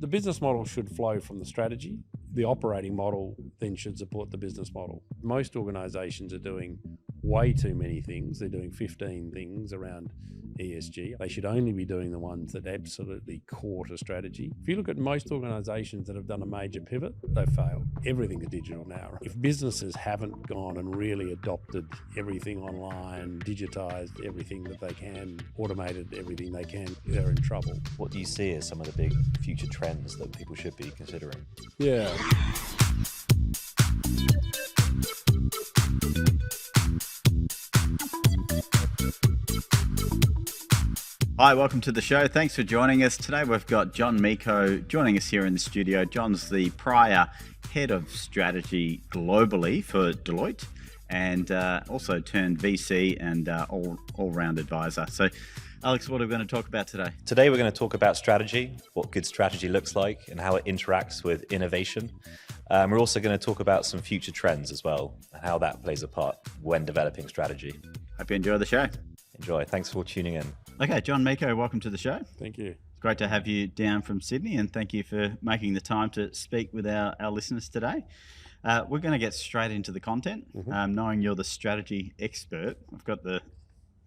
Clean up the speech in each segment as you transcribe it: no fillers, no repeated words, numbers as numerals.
the business model should flow from the strategy. The operating model then should support the business model. Most organisations are doing way too many things. They're doing 15 things around ESG. They should only be doing the ones that absolutely core to strategy. If you look at most organisations that have done a major pivot, they've failed. Everything's digital now. If businesses haven't gone and really adopted everything online, digitised everything that they can, automated everything they can, they're in trouble. What do you see as some of the big future trends that people should be considering? Yeah. Hi, welcome to the show. Thanks for joining us. Today we've got John Meacock joining us here in the studio. John's the prior head of strategy globally for Deloitte and also turned VC and all-round advisor. So, Alex, what are we going to talk about today? Today we're going to talk about strategy, what good strategy looks like and how it interacts with innovation. We're also going to talk about some future trends as well and how that plays a part when developing strategy. Hope you enjoy the show. Enjoy. Thanks for tuning in. Okay, John Meacock, welcome to the show. Thank you. It's great to have you down from Sydney, and thank you for making the time to speak with our listeners today. We're going to get straight into the content. Knowing you're the strategy expert, I've got the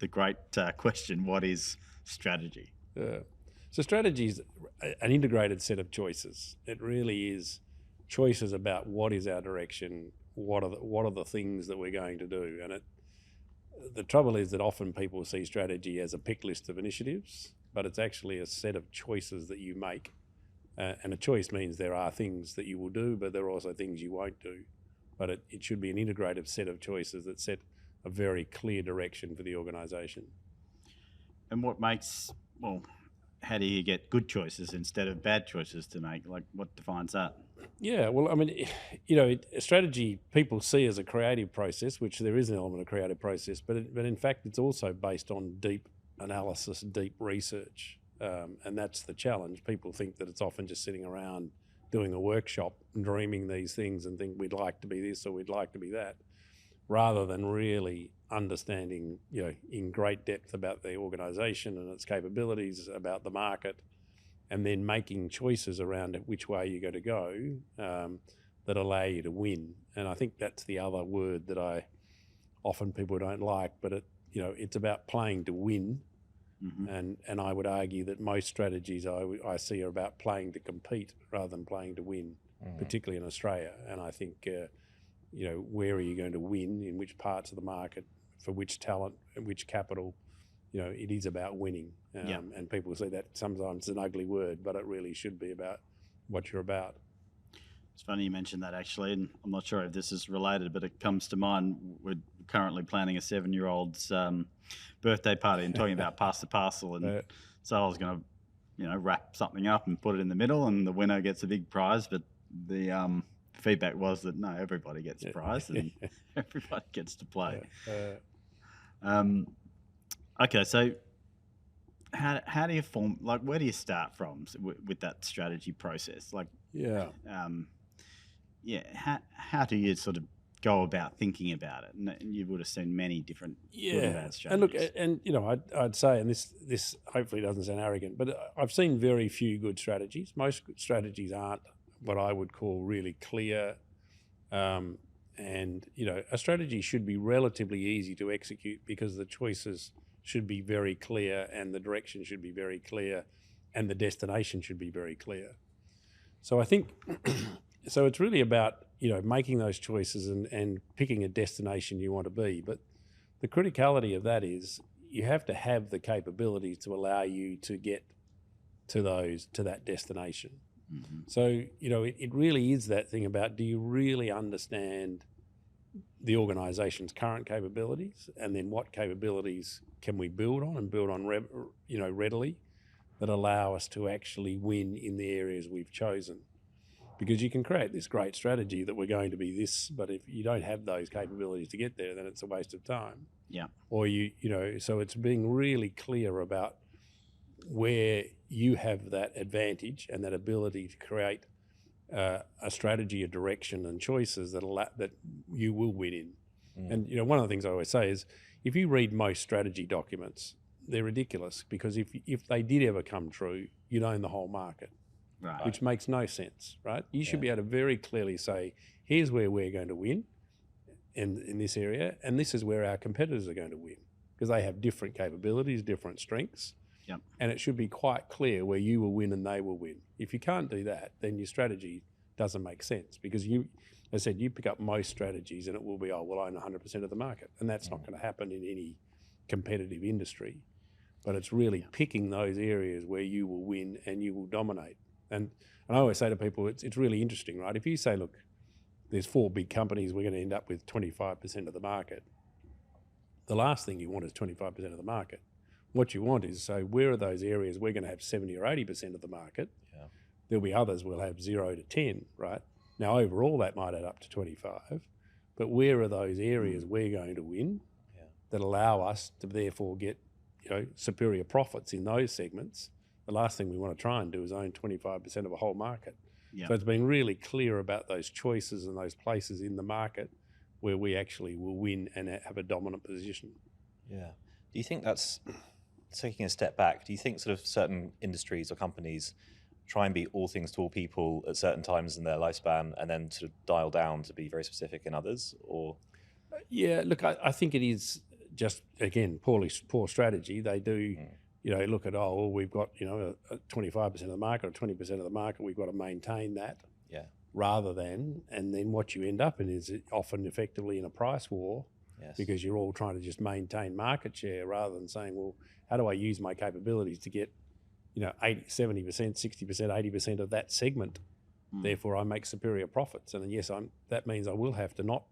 great question, what is strategy? So strategy is an integrated set of choices. It really is choices about what is our direction, what are the things that we're going to do. And the trouble is that often people see strategy as a pick list of initiatives, but it's actually a set of choices that you make. And a choice means there are things that you will do, but there are also things you won't do. But it should be an integrated set of choices that set a very clear direction for the organisation. And what makes, how do you get good choices instead of bad choices to make? Like, what defines that? Yeah, well, I mean, strategy people see as a creative process, which there is an element of creative process, but in fact, it's also based on deep analysis, deep research, and that's the challenge. People think that it's often just sitting around doing a workshop, dreaming these things and think we'd like to be this or we'd like to be that, rather than really understanding, in great depth about the organisation and its capabilities, about the market, and then making choices around which way you're going to go that allow you to win. And I think that's the other word that often people don't like, but it's about playing to win. Mm-hmm. And I would argue that most strategies I see are about playing to compete rather than playing to win, particularly in Australia. And I think, where are you going to win, in which parts of the market, for which talent and which capital, it is about winning. And people say that sometimes it's an ugly word, but it really should be about what you're about. It's funny you mentioned that, actually, and I'm not sure if this is related, but it comes to mind. We're currently planning a 7-year-old's birthday party and talking about pass the parcel. And so I was going to, wrap something up and put it in the middle, and the winner gets a big prize. But the feedback was that no, everybody gets a prize and everybody gets to play. Okay, so how do you form? Where do you start from with that strategy process? How do you sort of go about thinking about it? And you would have seen many different good and bad strategies. And look, I'd say, and this hopefully doesn't sound arrogant, but I've seen very few good strategies. Most strategies aren't what I would call really clear. And a strategy should be relatively easy to execute because the choices should be very clear and the direction should be very clear and the destination should be very clear. So I think, so it's really about, making those choices and picking a destination you want to be. But the criticality of that is you have to have the capabilities to allow you to get to that destination. Mm-hmm. So, it really is that thing about, do you really understand the organisation's current capabilities, and then what capabilities can we build on readily that allow us to actually win in the areas we've chosen? Because you can create this great strategy that we're going to be this, but if you don't have those capabilities to get there, then it's a waste of time. Yeah. Or so it's being really clear about where you have that advantage and that ability to create a strategy, a direction, and choices that you will win in. And one of the things I always say is, if you read most strategy documents, they're ridiculous, because if they did ever come true, you'd own the whole market. Right. which makes no sense, right? You should be able to very clearly say, here's where we're going to win in this area, and this is where our competitors are going to win, because they have different capabilities, different strengths. Yep. And it should be quite clear where you will win and they will win. If you can't do that, then your strategy doesn't make sense, because you, as I said, you pick up most strategies and it will be, oh, we'll own 100% of the market. And that's not going to happen in any competitive industry. But it's really picking those areas where you will win and you will dominate. And I always say to people, it's really interesting, right? If you say, look, there's 4 big companies, we're going to end up with 25% of the market. The last thing you want is 25% of the market. What you want is, so where are those areas we're going to have 70 or 80% of the market? Yeah. There'll be others we'll have 0 to 10, right? Now, overall, that might add up to 25. But where are those areas we're going to win that allow us to therefore get, superior profits in those segments? The last thing we want to try and do is own 25% of a whole market. Yep. So it's been really clear about those choices and those places in the market where we actually will win and have a dominant position. Yeah. Do you think that's, taking a step back, do you think sort of certain industries or companies try and be all things to all people at certain times in their lifespan and then sort of dial down to be very specific in others? Or Yeah, look, I think it is just, again, poor strategy. They do, look at, we've got, a 25% of the market or 20% of the market, we've got to maintain that. Yeah. Rather than, and then what you end up in is often effectively in a price war. Yes. Because you're all trying to just maintain market share rather than saying, well, how do I use my capabilities to get, 80, 70%, 60%, 80% of that segment? Therefore, I make superior profits. And then, yes, that means I will have to not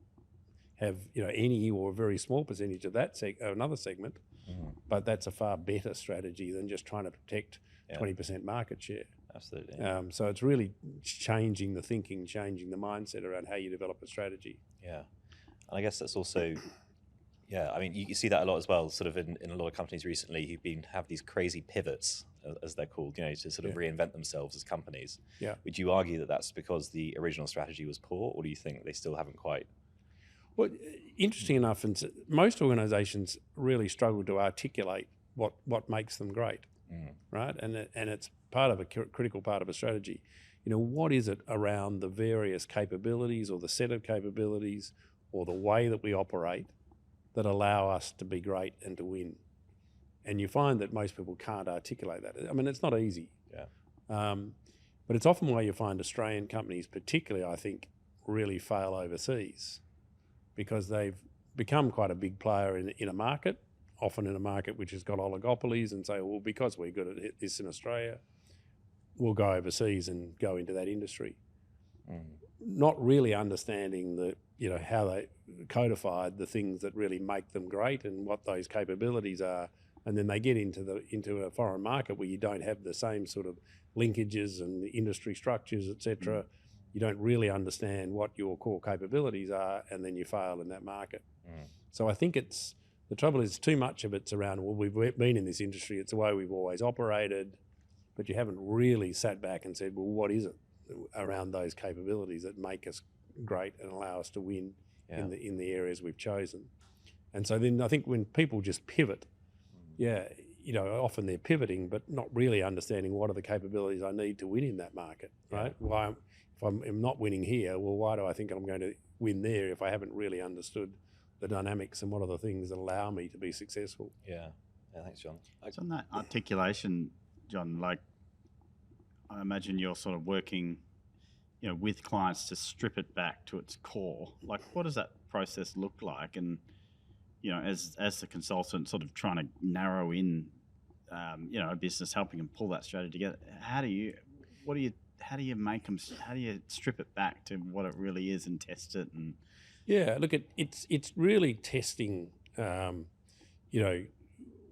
have, any or a very small percentage of that another segment. But that's a far better strategy than just trying to protect 20% market share. Absolutely. So it's really changing the thinking, changing the mindset around how you develop a strategy. Yeah. And I guess that's also, I mean, you see that a lot as well, sort of in a lot of companies recently who've have these crazy pivots, as they're called, to sort of reinvent themselves as companies. Yeah. Would you argue that that's because the original strategy was poor, or do you think they still haven't quite? Well, interesting enough, most organisations really struggle to articulate what makes them great, right? And it's part of a critical part of a strategy. What is it around the various capabilities or the set of capabilities or the way that we operate that allow us to be great and to win? And you find that most people can't articulate that. I mean, it's not easy. Yeah. But it's often why you find Australian companies, particularly, I think, really fail overseas, because they've become quite a big player in a market, often in a market which has got oligopolies, and say, well, because we're good at this in Australia, we'll go overseas and go into that industry. Not really understanding how they codified the things that really make them great and what those capabilities are. And then they get into a foreign market where you don't have the same sort of linkages and industry structures, etc. You don't really understand what your core capabilities are, and then you fail in that market. So I think the trouble is too much of it's around, well, we've been in this industry, it's the way we've always operated, but you haven't really sat back and said, well, what is it around those capabilities that make us great and allow us to win in the areas we've chosen? And so then I think when people just pivot, often they're pivoting, but not really understanding what are the capabilities I need to win in that market, right? If I'm not winning here, well, why do I think I'm going to win there if I haven't really understood the dynamics and what are the things that allow me to be successful? Yeah. Thanks, John. So on that articulation, John, like I imagine you're sort of working, with clients to strip it back to its core. Like, what does that process look like? And as the consultant, sort of trying to narrow in, a business, helping them pull that strategy together. How do you make them? How do you strip it back to what it really is and test it? And look, it's really testing,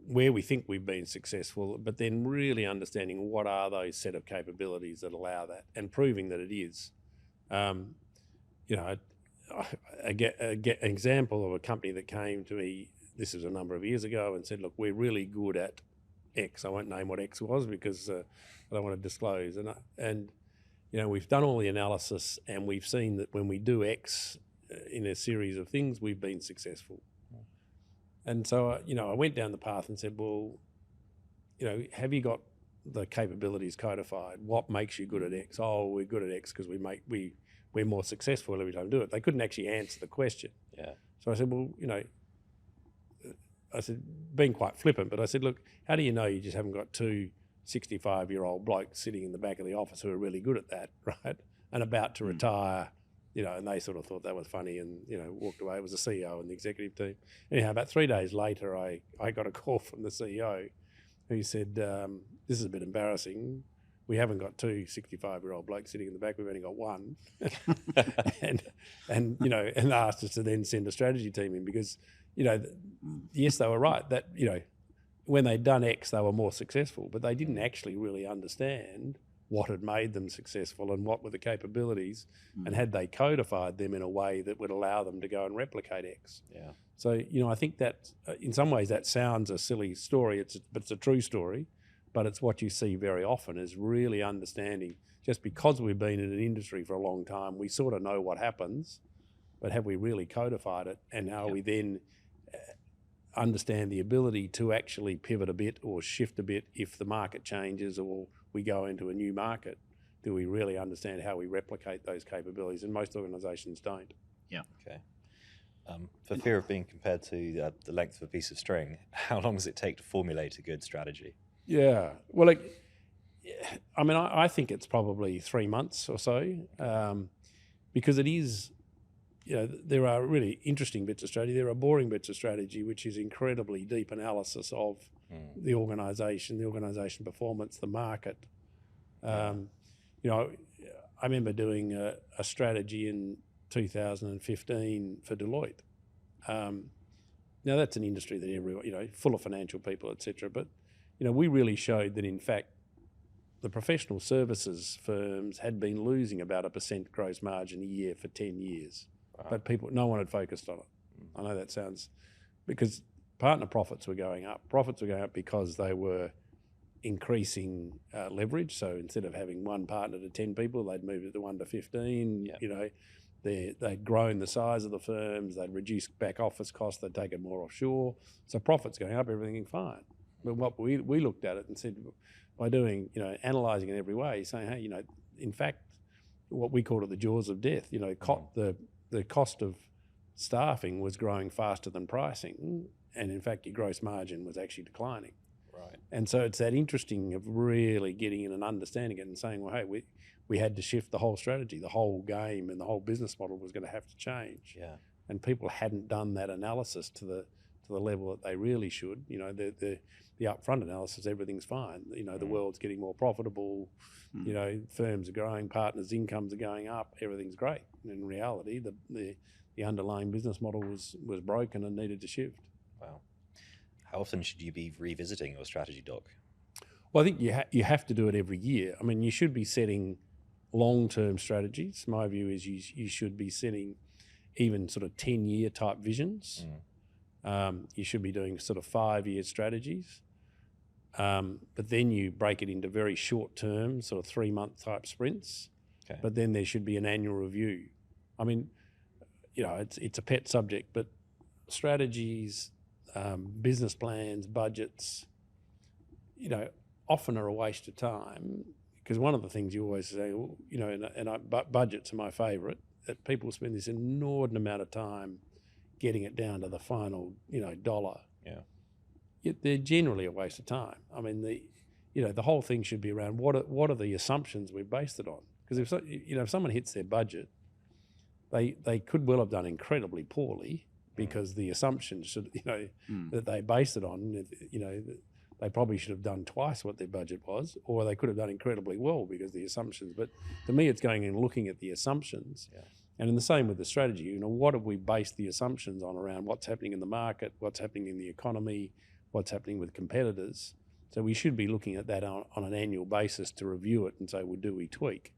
where we think we've been successful, but then really understanding what are those set of capabilities that allow that, and proving that it is. I get an example of a company that came to me, this was a number of years ago, and said, look, we're really good at X. I won't name what X was because I don't want to disclose. And we've done all the analysis and we've seen that when we do X in a series of things, we've been successful. And so, I went down the path and said, well, have you got the capabilities codified. What makes you good at X? Oh, we're good at X because we're more successful every time we do it. They couldn't actually answer the question. Yeah. So I said, well, being quite flippant, but I said, look, how do you know you just haven't got two 65-year-old blokes sitting in the back of the office who are really good at that, right? And about to retire, and they sort of thought that was funny and, walked away. It was the CEO and the executive team. Anyhow, about 3 days later, I got a call from the CEO who said, this is a bit embarrassing. We haven't got two 65-year-old blokes sitting in the back. We've only got one. and asked us to then send a strategy team in because, yes, they were right that, when they'd done X, they were more successful, but they didn't actually really understand what had made them successful and what were the capabilities, and had they codified them in a way that would allow them to go and replicate X. Yeah. So, I think that in some ways that sounds a silly story, but it's a true story, but it's what you see very often is really understanding, just because we've been in an industry for a long time, we sort of know what happens, but have we really codified it? And are we then understand the ability to actually pivot a bit or shift a bit if the market changes or we go into a new market? Do we really understand how we replicate those capabilities? And most organisations don't. Yeah. Okay. For fear of being compared to the length of a piece of string, how long does it take to formulate a good strategy? Yeah. Well, I think it's probably 3 months or so, because it is, there are really interesting bits of strategy. There are boring bits of strategy, which is incredibly deep analysis of the organisation performance, the market. I remember doing a strategy in 2015 for Deloitte. Now that's an industry that everyone, full of financial people, etc. But, we really showed that in fact the professional services firms had been losing about 1% gross margin a year for 10 years. Wow. But no one had focused on it. I know that sounds, because partner profits were going up. Profits were going up because they were increasing leverage. So instead of having one partner to 10 people, they'd moved it to 1 to 15. Yep. They'd grown the size of the firms, they'd reduced back office costs, they'd taken more offshore. So profits going up, everything fine. But what we looked at it and said, by doing, analysing it every way, saying, hey, in fact, what we called it the jaws of death, the cost of staffing was growing faster than pricing, and in fact your gross margin was actually declining. Right. And so it's that interesting of really getting in and understanding it and saying, well, hey, we had to shift the whole strategy, the whole game and the whole business model was going to have to change. Yeah. And people hadn't done that analysis to the level that they really should. The upfront analysis, everything's fine. The world's getting more profitable. Firms are growing, partners' incomes are going up. Everything's great. And in reality, the underlying business model was broken and needed to shift. Wow. How often should you be revisiting your strategy doc? Well, I think you have to do it every year. I mean, you should be setting long-term strategies. My view is you should be setting even sort of 10-year type visions. You should be doing sort of 5-year strategies. But then you break it into very short-term, sort of 3-month type sprints. Okay. But then there should be an annual review. I mean, it's a pet subject, but strategies, business plans, budgets, often are a waste of time, because one of the things you always say, budgets are my favourite, that people spend this inordinate amount of time getting it down to the final, dollar. Yeah. Yet they're generally a waste of time. I mean, the whole thing should be around what are the assumptions we've based it on? Because if someone hits their budget, they could well have done incredibly poorly because the assumptions should, that they based it on, they probably should have done twice what their budget was, or they could have done incredibly well because the assumptions. But to me, it's going and looking at the assumptions. Yeah. And in the same with the strategy, what have we based the assumptions on around what's happening in the market, what's happening in the economy, what's happening with competitors. So we should be looking at that on an annual basis to review it and say, well, do we tweak?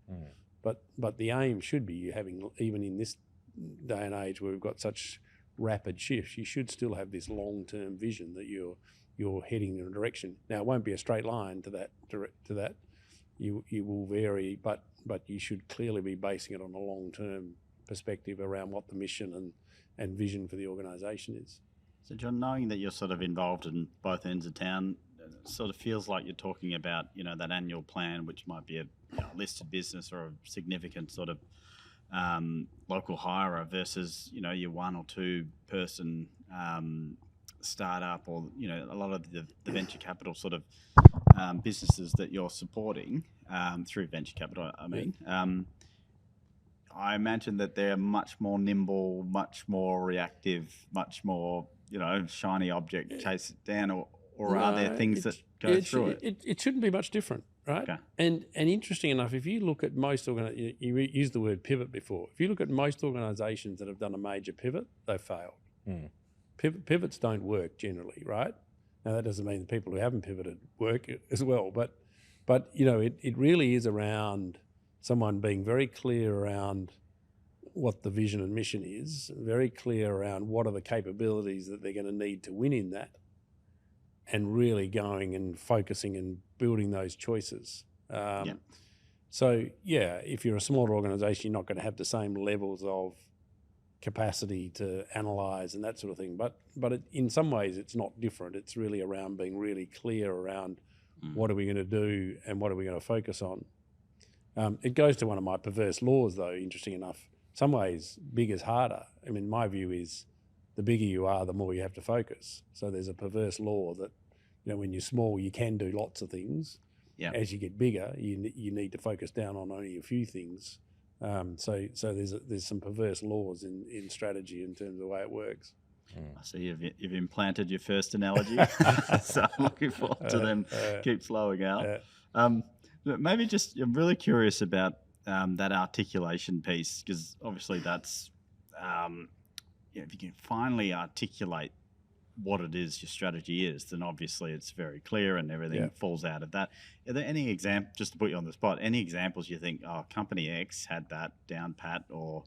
But the aim should be having, even in this day and age where we've got such rapid shifts, you should still have this long-term vision that you're heading in a direction. Now, it won't be a straight line to that. You will vary, but you should clearly be basing it on a long-term perspective around what the mission and vision for the organisation is. So, John, knowing that you're sort of involved in both ends of town, it sort of feels like you're talking about, that annual plan, which might be a listed business or a significant sort of local hirer versus, your one or two person startup, or, a lot of the venture capital sort of businesses that you're supporting through venture capital, I mean. I imagine that they're much more nimble, much more reactive, much more, shiny object, chase it down, or are there things that go through it? It shouldn't be much different, right? Okay. And interesting enough, if you look at most you used the word pivot before. If you look at most organisations that have done a major pivot, they've failed. Pivots don't work generally, right? Now that doesn't mean the people who haven't pivoted work as well, but it really is around someone being very clear around what the vision and mission is, very clear around what are the capabilities that they're going to need to win in that, and really going and focusing and building those choices. So, if you're a smaller organisation, you're not going to have the same levels of capacity to analyse and that sort of thing. But in some ways, it's not different. It's really around being really clear around what are we going to do and what are we going to focus on. It goes to one of my perverse laws, though, interesting enough. Some ways, big is harder. I mean, my view is the bigger you are, the more you have to focus. So there's a perverse law that, when you're small, you can do lots of things. As you get bigger, you need to focus down on only a few things. So there's some perverse laws in strategy in terms of the way it works. I see you've implanted your first analogy, so I'm looking forward to them keep flowing out. Maybe just, I'm really curious about that articulation piece, because obviously that's, if you can finally articulate what it is your strategy is, then obviously it's very clear and everything falls out of that. Are there any just to put you on the spot, any examples you think, company X had that down pat, or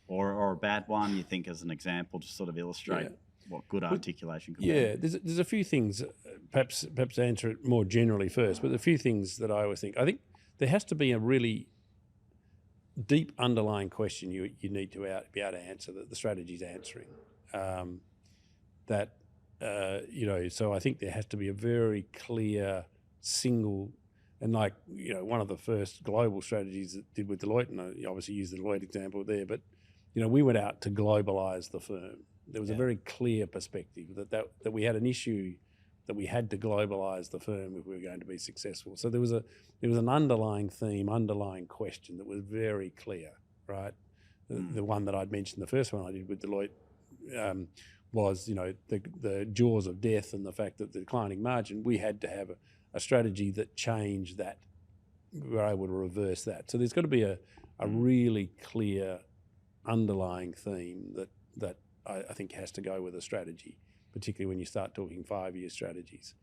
a bad one you think as an example to sort of illustrate what good articulation could be? There's a few things, perhaps answer it more generally first, but a few things that I always think. I think there has to be a really deep underlying question you need to be able to answer that the strategy's answering. So I think there has to be a very clear single, and one of the first global strategies that did with Deloitte, and I obviously use the Deloitte example there, but we went out to globalise the firm. There was a very clear perspective that we had an issue that we had to globalise the firm if we were going to be successful. So there was an underlying theme, underlying question that was very clear, right? The one that I'd mentioned, the first one I did with Deloitte, was the jaws of death and the fact that the declining margin. We had to have a strategy that changed that. We were able to reverse that. So there's got to be a really clear underlying theme that I think has to go with a strategy, particularly when you start talking 5-year strategies.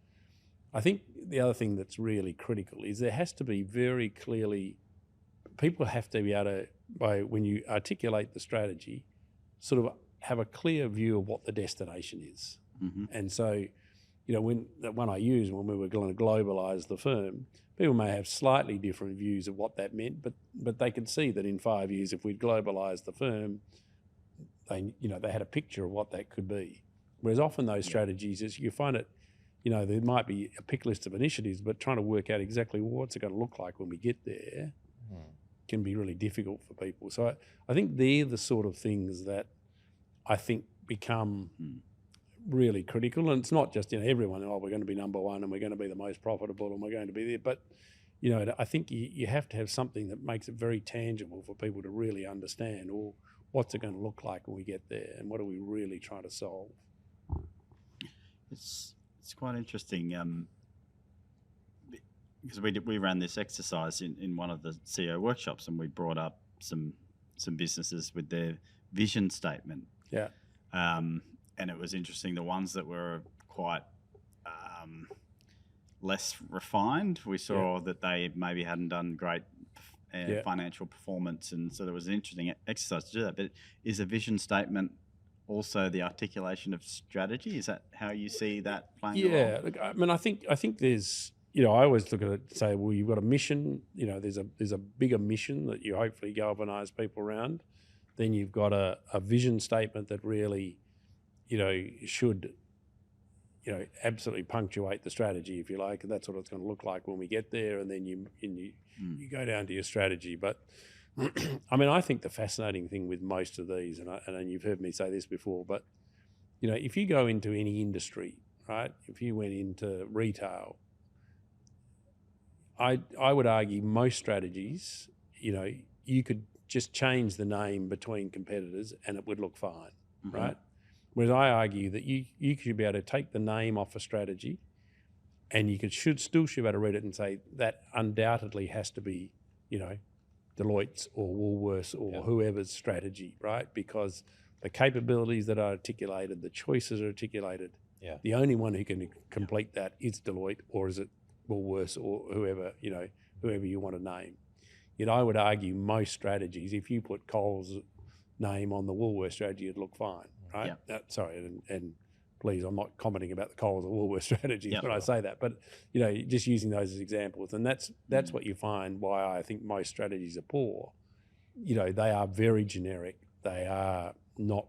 I think the other thing that's really critical is there has to be very clearly, people have to be able to, when you articulate the strategy, sort of have a clear view of what the destination is. And so, when the one I used when we were going to globalise the firm, people may have slightly different views of what that meant, but they could see that in 5 years, if we'd globalised the firm, they had a picture of what that could be. Whereas often those strategies, is you find it, there might be a pick list of initiatives, but trying to work out exactly what's it going to look like when we get there can be really difficult for people. So I think they're the sort of things that I think become really critical. And it's not just, everyone, we're going to be number one and we're going to be the most profitable and we're going to be there. But, I think you have to have something that makes it very tangible for people to really understand, or what's it going to look like when we get there and what are we really trying to solve? It's quite interesting because we ran this exercise in one of the CEO workshops, and we brought up some businesses with their vision statement. And it was interesting, the ones that were quite less refined, we saw that they maybe hadn't done great financial performance, and so there was an interesting exercise to do that. But is a vision statement also the articulation of strategy? Is that how you see that playing a role? Look, I mean, I think there's, I always look at it and say, well, you've got a mission, there's a bigger mission that you hopefully galvanise people around. Then you've got a vision statement that really, should absolutely punctuate the strategy, if you like, and that's what it's going to look like when we get there. And then you go down to your strategy. But I mean, I think the fascinating thing with most of these, and you've heard me say this before, but if you go into any industry, right? If you went into retail, I would argue most strategies, you could just change the name between competitors and it would look fine, right? Whereas I argue that you should be able to take the name off a strategy and you should be able to read it and say that undoubtedly has to be, Deloitte's or Woolworths or whoever's strategy, right? Because the capabilities that are articulated, the choices are articulated, the only one who can complete that is Deloitte, or is it Woolworths or whoever you want to name. I would argue most strategies, if you put Coles' name on the Woolworths strategy, it'd look fine, right? Sorry, and please, I'm not commenting about the Coles or Woolworths strategies when I say that, but just using those as examples, and that's what you find why I think most strategies are poor. They are very generic. They are not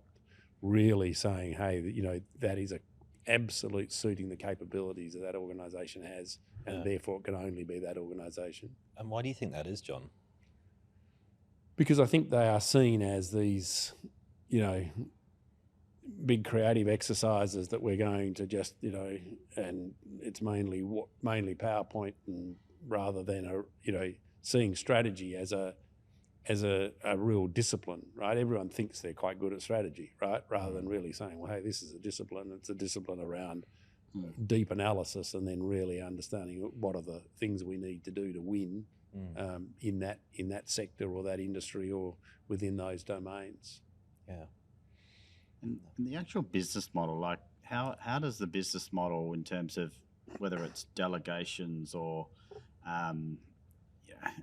really saying, hey, that is a absolute suiting the capabilities that organisation has, and therefore it can only be that organisation. And why do you think that is, John? Because I think they are seen as these, big creative exercises that we're going to just, and it's mainly PowerPoint, and rather than seeing strategy as a real discipline, right? Everyone thinks they're quite good at strategy, right? Rather than really saying, well, hey, this is a discipline. It's a discipline around deep analysis and then really understanding what are the things we need to do to win in that sector or that industry or within those domains. Yeah. And the actual business model, like how does the business model, in terms of whether it's delegations or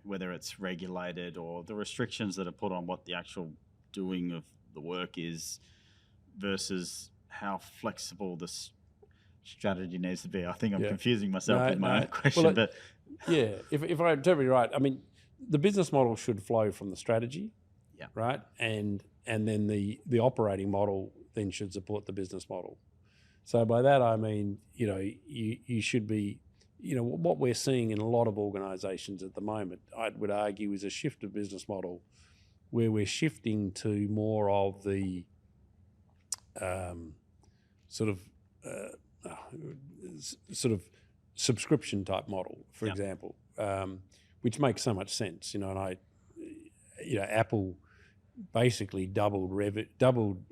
whether it's regulated or the restrictions that are put on what the actual doing of the work is versus how flexible the strategy needs to be? I think I'm confusing myself with my own question. Well, if I interpret you right, I mean, the business model should flow from the strategy, right? And then the operating model then should support the business model. So by that I mean, you should be, what we're seeing in a lot of organisations at the moment, I would argue, is a shift of business model where we're shifting to more of the sort of subscription type model, for example, which makes so much sense, and Apple basically doubled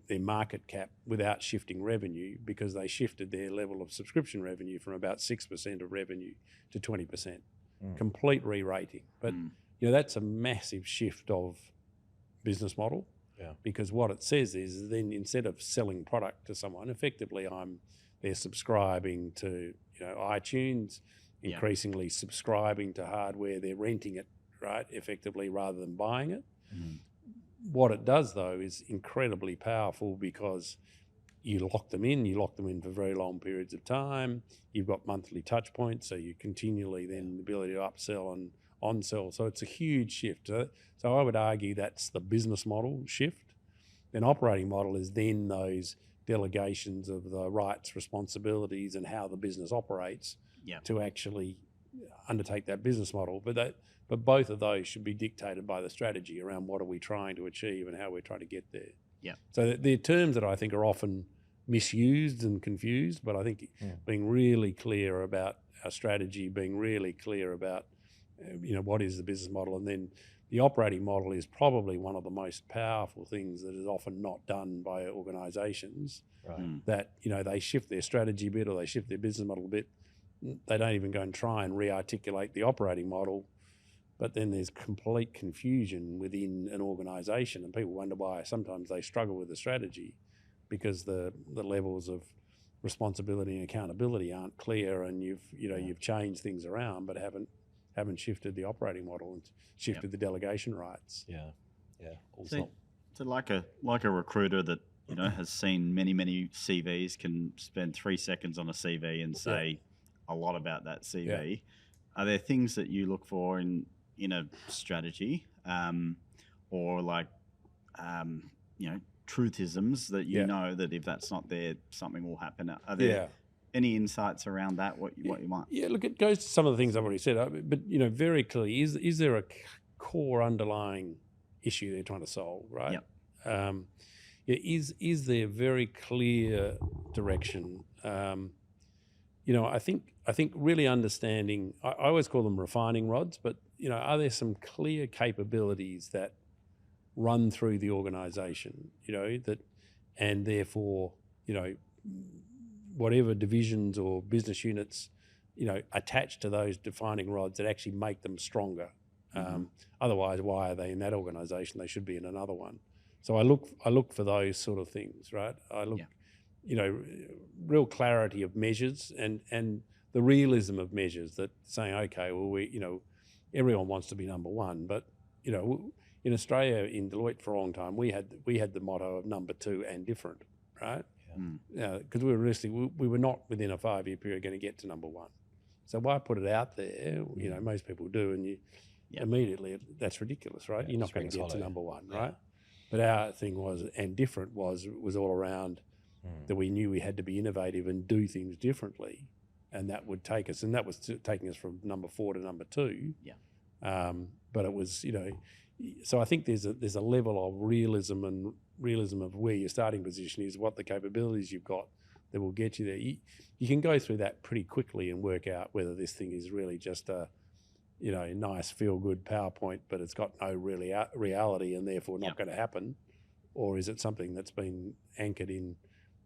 their market cap without shifting revenue, because they shifted their level of subscription revenue from about 6% of revenue to 20%. Complete re-rating. But that's a massive shift of business model, because what it says is then instead of selling product to someone, effectively they're subscribing to iTunes, increasingly subscribing to hardware, they're renting it, right, effectively, rather than buying it. What it does, though, is incredibly powerful, because you lock them in for very long periods of time. You've got monthly touch points, so you continually then the ability to upsell and on-sell. So it's a huge shift. So I would argue that's the business model shift. Then operating model is then those delegations of the rights, responsibilities, and how the business operates to actually undertake that business model. But both of those should be dictated by the strategy around what are we trying to achieve and how we're trying to get there. Yeah. So they're terms that I think are often misused and confused, but I think being really clear about our strategy, being really clear about what is the business model, and then the operating model is probably one of the most powerful things that is often not done by organisations. Right. That they shift their strategy a bit or they shift their business model a bit. They don't even go and try and re-articulate the operating model. But then there's complete confusion within an organisation, and people wonder why sometimes they struggle with the strategy, because the levels of responsibility and accountability aren't clear, and you've changed things around but haven't shifted the operating model and shifted the delegation rights. So like a recruiter that has seen many CVs, can spend 3 seconds on a CV and say a lot about that CV. Are there things that you look for in a strategy, or like truthisms that that if that's not there, something will happen? Are there any insights around that? What you might? Yeah, look, it goes to some of the things I've already said, but very clearly, is there a core underlying issue they're trying to solve, right? Yep. Is there very clear direction? I think really understanding. I always call them refining rods, but are there some clear capabilities that run through the organisation? And therefore, whatever divisions or business units, attached to those defining rods that actually make them stronger. Otherwise, why are they in that organisation? They should be in another one. So I look for those sort of things, right? I look, real clarity of measures and the realism of measures that saying, okay, well, everyone wants to be number one, but in Australia, in Deloitte for a long time, we had the motto of number two and different, right? Because we were not within a 5-year period going to get to number one. So why put it out there? Most people do, and immediately that's ridiculous, right? You're not going to get to number one, right? But our thing was, and different was all around that we knew we had to be innovative and do things differently, and that would take us, and that was taking us from number 4 to number 2. But it was, so I think there's a level of realism of where your starting position is, what the capabilities you've got that will get you there. You can go through that pretty quickly and work out whether this thing is really just a nice feel-good PowerPoint, but it's got no reality and therefore not going to happen, or is it something that's been anchored in,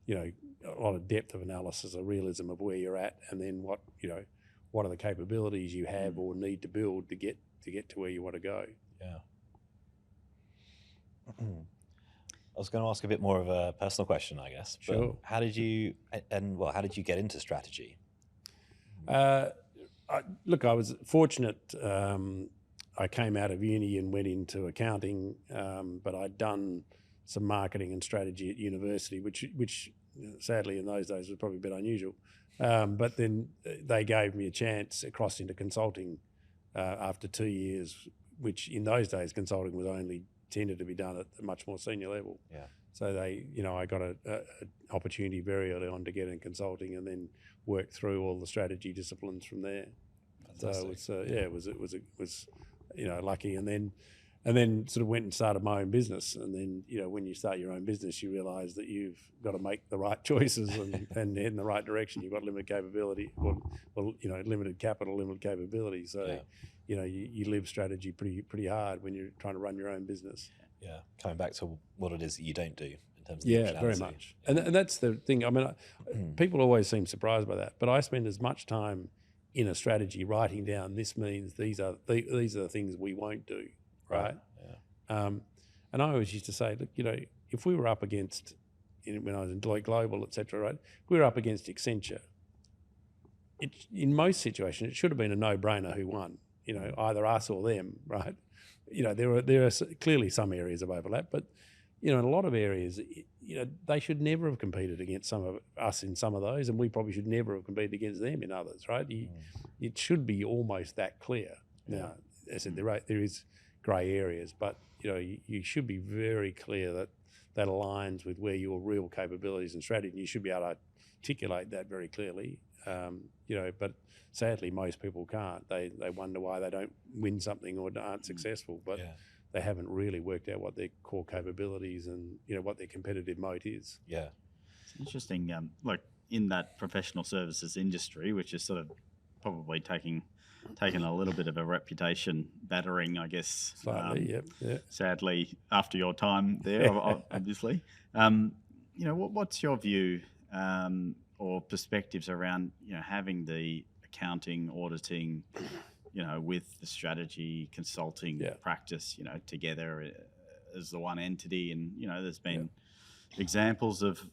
a lot of depth of analysis, a realism of where you're at, and then what are the capabilities you have or need to build to get to where you want to go. Yeah. I was going to ask a bit more of a personal question, I guess. But sure. How did you get into strategy? Look, I was fortunate. I came out of uni and went into accounting, but I'd done some marketing and strategy at university, which sadly in those days was probably a bit unusual. But then they gave me a chance across into consulting after 2 years, which in those days consulting was only tended to be done at a much more senior level. Yeah. So I got an opportunity very early on to get in consulting and then work through all the strategy disciplines from there. Fantastic. So it was lucky, and then sort of went and started my own business. And then when you start your own business, you realise that you've got to make the right choices and head in the right direction. You've got limited capability, limited capital, limited capability. So you live strategy pretty hard when you're trying to run your own business. Yeah, coming back to what it is that you don't do in terms of very much. And that's the thing. I mean, people always seem surprised by that, but I spend as much time in a strategy writing down, this means these are the things we won't do, right? Yeah. And I always used to say, look, if we were up against, when I was in Deloitte Global, et cetera, right, if we were up against Accenture, in most situations, it should have been a no-brainer who won, either us or them, right? There are clearly some areas of overlap, but in a lot of areas, they should never have competed against some of us in some of those, and we probably should never have competed against them in others, right? It should be almost that clear. Now, as I said, there is grey areas, but you should be very clear that aligns with where your real capabilities and strategy, and you should be able to articulate that very clearly. But sadly, most people can't. They wonder why they don't win something or aren't successful, but they haven't really worked out what their core capabilities and what their competitive moat is. Yeah, it's interesting. Like in that professional services industry, which is sort of probably taking a little bit of a reputation battering, I guess. Slightly, yeah. Sadly, after your time there, obviously. What's your view or perspectives around having the accounting, auditing, with the strategy consulting practice, together as the one entity, and there's been examples of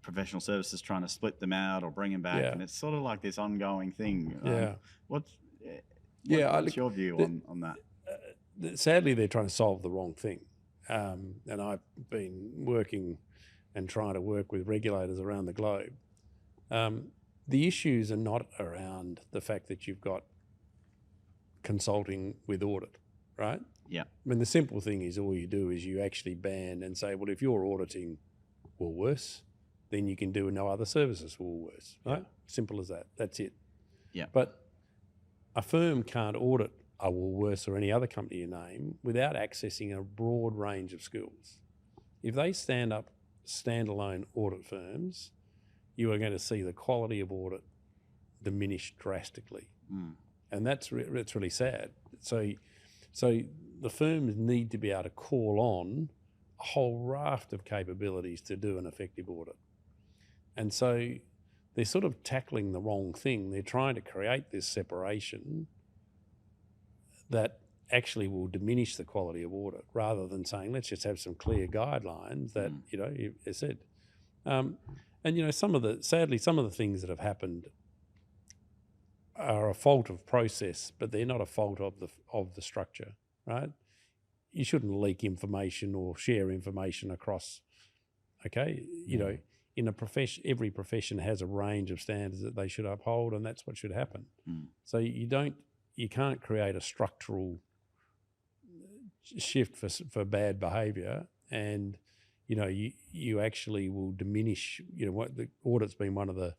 professional services trying to split them out or bring them back, and it's sort of like this ongoing thing. What's your view on that? Sadly, they're trying to solve the wrong thing, and I've been working and trying to work with regulators around the globe. The issues are not around the fact that you've got consulting with audit, right? Yeah. I mean, the simple thing is all you do is you actually ban and say, well, if you're auditing Woolworths, then you can do no other services for Woolworths, right? Yeah. Simple as that. That's it. Yeah. But a firm can't audit a Woolworths or any other company you name without accessing a broad range of skills. If they stand up standalone audit firms, you are going to see the quality of audit diminish drastically. And that's really sad. So the firms need to be able to call on a whole raft of capabilities to do an effective audit. And so they're sort of tackling the wrong thing. They're trying to create this separation that actually will diminish the quality of audit rather than saying, let's just have some clear guidelines that, as said. And, sadly, some of the things that have happened are a fault of process, but they're not a fault of the structure, right? You shouldn't leak information or share information across, okay? In a profession, every profession has a range of standards that they should uphold, and that's what should happen. So you can't create a structural shift for bad behaviour, and you actually will diminish. What the audit's been one of the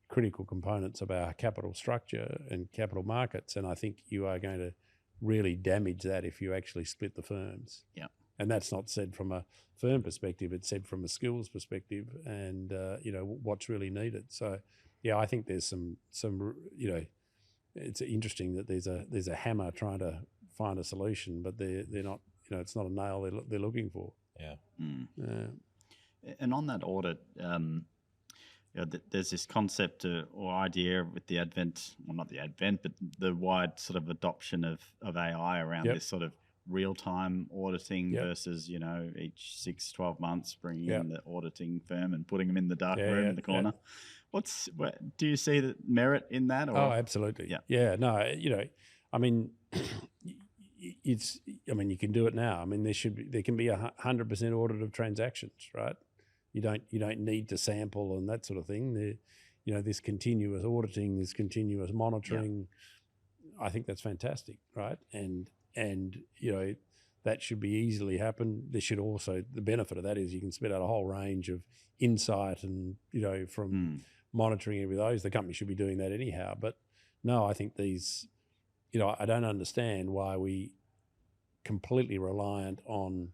critical components of our capital structure and capital markets, and I think you are going to really damage that if you actually split the firms. Yeah. And that's not said from a firm perspective, it's said from a skills perspective and, what's really needed. So, I think there's some it's interesting that there's a hammer trying to find a solution, but they're not, it's not a nail they're looking for. Yeah. And on that audit, there's this concept or idea with the advent, well, not the advent, but the wide sort of adoption of AI around this sort of real-time auditing versus, each 6-12 months bringing in the auditing firm and putting them in the dark room in the corner. Do you see the merit in that? Or? Oh, absolutely. Yeah. No, I mean, you can do it now. I mean, there can be 100% audit of transactions, right? You don't need to sample and that sort of thing. This continuous auditing, this continuous monitoring, I think that's fantastic, right? And that should be easily happen. There should also, the benefit of that is you can spit out a whole range of insight and, from monitoring every those. The company should be doing that anyhow. But no, I think these, I don't understand why we completely reliant on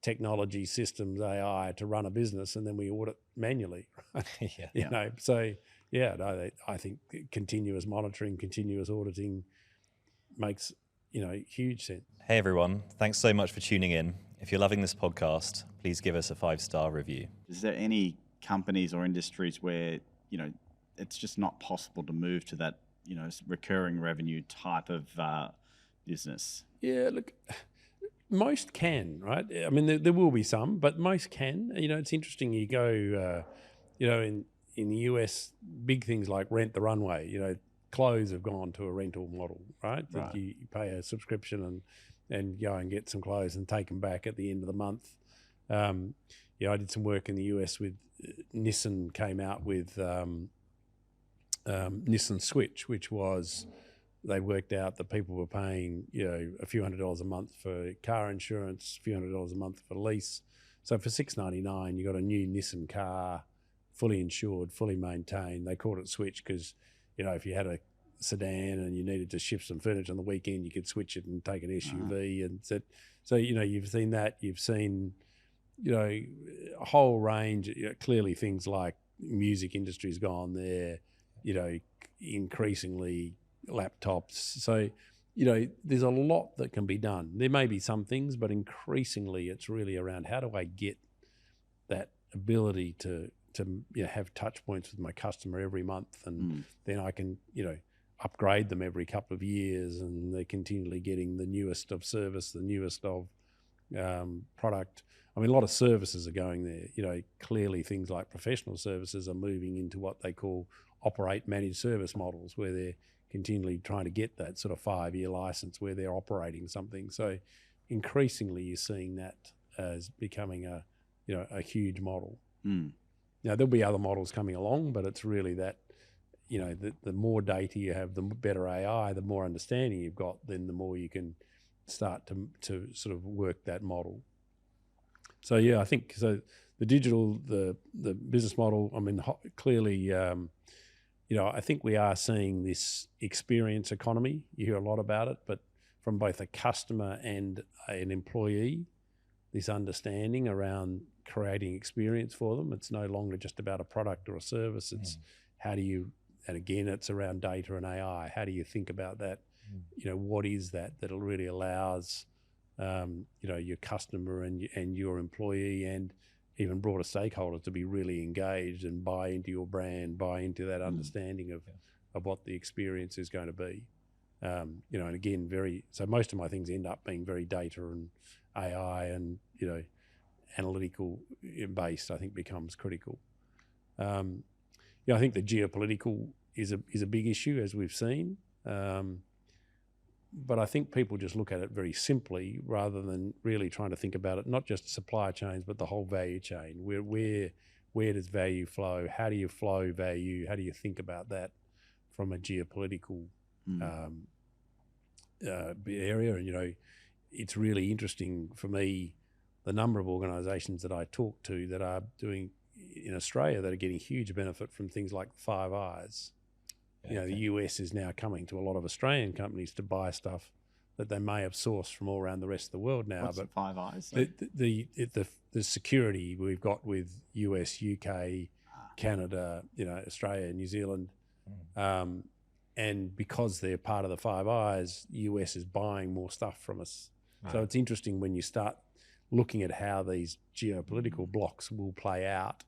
technology systems, AI to run a business, and then we audit manually. Right? So I think continuous monitoring, continuous auditing makes huge sense. Hey everyone, thanks so much for tuning in. If you're loving this podcast, please give us a 5-star review. Is there any companies or industries where it's just not possible to move to that recurring revenue type of business? Yeah, look, most can, right? I mean, there will be some, but most can. It's interesting. You go, in the US, big things like Rent the Runway. Clothes have gone to a rental model, right? That you pay a subscription and go and get some clothes and take them back at the end of the month. I did some work in the US with Nissan. Came out with Nissan Switch, which was, they worked out that people were paying, a few $100s a month for car insurance, a few $100s a month for lease. So for $699, you got a new Nissan car, fully insured, fully maintained. They called it Switch because, if you had a sedan and you needed to shift some furniture on the weekend, you could switch it and take an SUV. And so you've seen that. You've seen, a whole range. Clearly, things like music industry's gone there. Increasingly laptops. So, there's a lot that can be done. There may be some things, but increasingly it's really around how do I get that ability to have touch points with my customer every month, and then I can, upgrade them every couple of years, and they're continually getting the newest of service, the newest of product. I mean, a lot of services are going there. Clearly things like professional services are moving into what they call operate managed service models, where they're continually trying to get that sort of 5-year license where they're operating something. So increasingly you're seeing that as becoming a huge model. Now there'll be other models coming along, but it's really that, the more data you have, the better AI, the more understanding you've got, then the more you can start to sort of work that model. So yeah, I think so. The digital, the business model. I mean, clearly, I think we are seeing this experience economy. You hear a lot about it, but from both a customer and an employee, this understanding around creating experience for them. It's no longer just about a product or a service. It's how do you, and again, it's around data and AI. How do you think about that? What is that really allows, your customer and your employee and even broader stakeholders to be really engaged and buy into your brand, buy into that understanding of what the experience is going to be. And again, so most of my things end up being very data and AI and, analytical based, I think becomes critical. I think the geopolitical is a big issue, as we've seen. But I think people just look at it very simply rather than really trying to think about it, not just supply chains, but the whole value chain. Where does value flow? How do you flow value? How do you think about that from a geopolitical area? And, it's really interesting for me, the number of organisations that I talk to that are doing in Australia that are getting huge benefit from things like Five Eyes. The US is now coming to a lot of Australian companies to buy stuff that they may have sourced from all around the rest of the world now. What's but the Five Eyes? The security we've got with US, UK, Canada, Australia, New Zealand, and because they're part of the Five Eyes, US is buying more stuff from us. Right. So it's interesting when you start looking at how these geopolitical blocks will play out.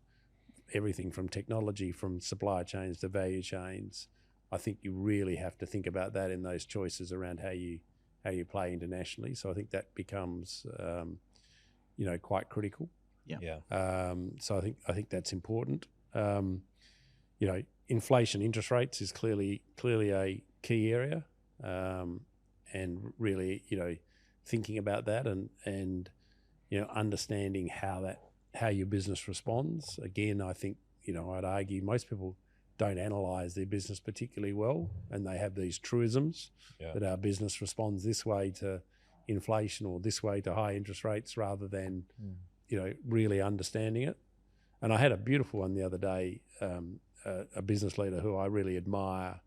Everything from technology, from supply chains to value chains. I think you really have to think about that in those choices around how you play internationally. So I think that becomes, quite critical. Yeah. So I think that's important. Inflation, interest rates is clearly a key area, and really, thinking about that and understanding how your business responds. Again, I think, I'd argue most people don't analyse their business particularly well, and they have these truisms that our business responds this way to inflation or this way to high interest rates rather than, really understanding it. And I had a beautiful one the other day, a business leader who I really admire,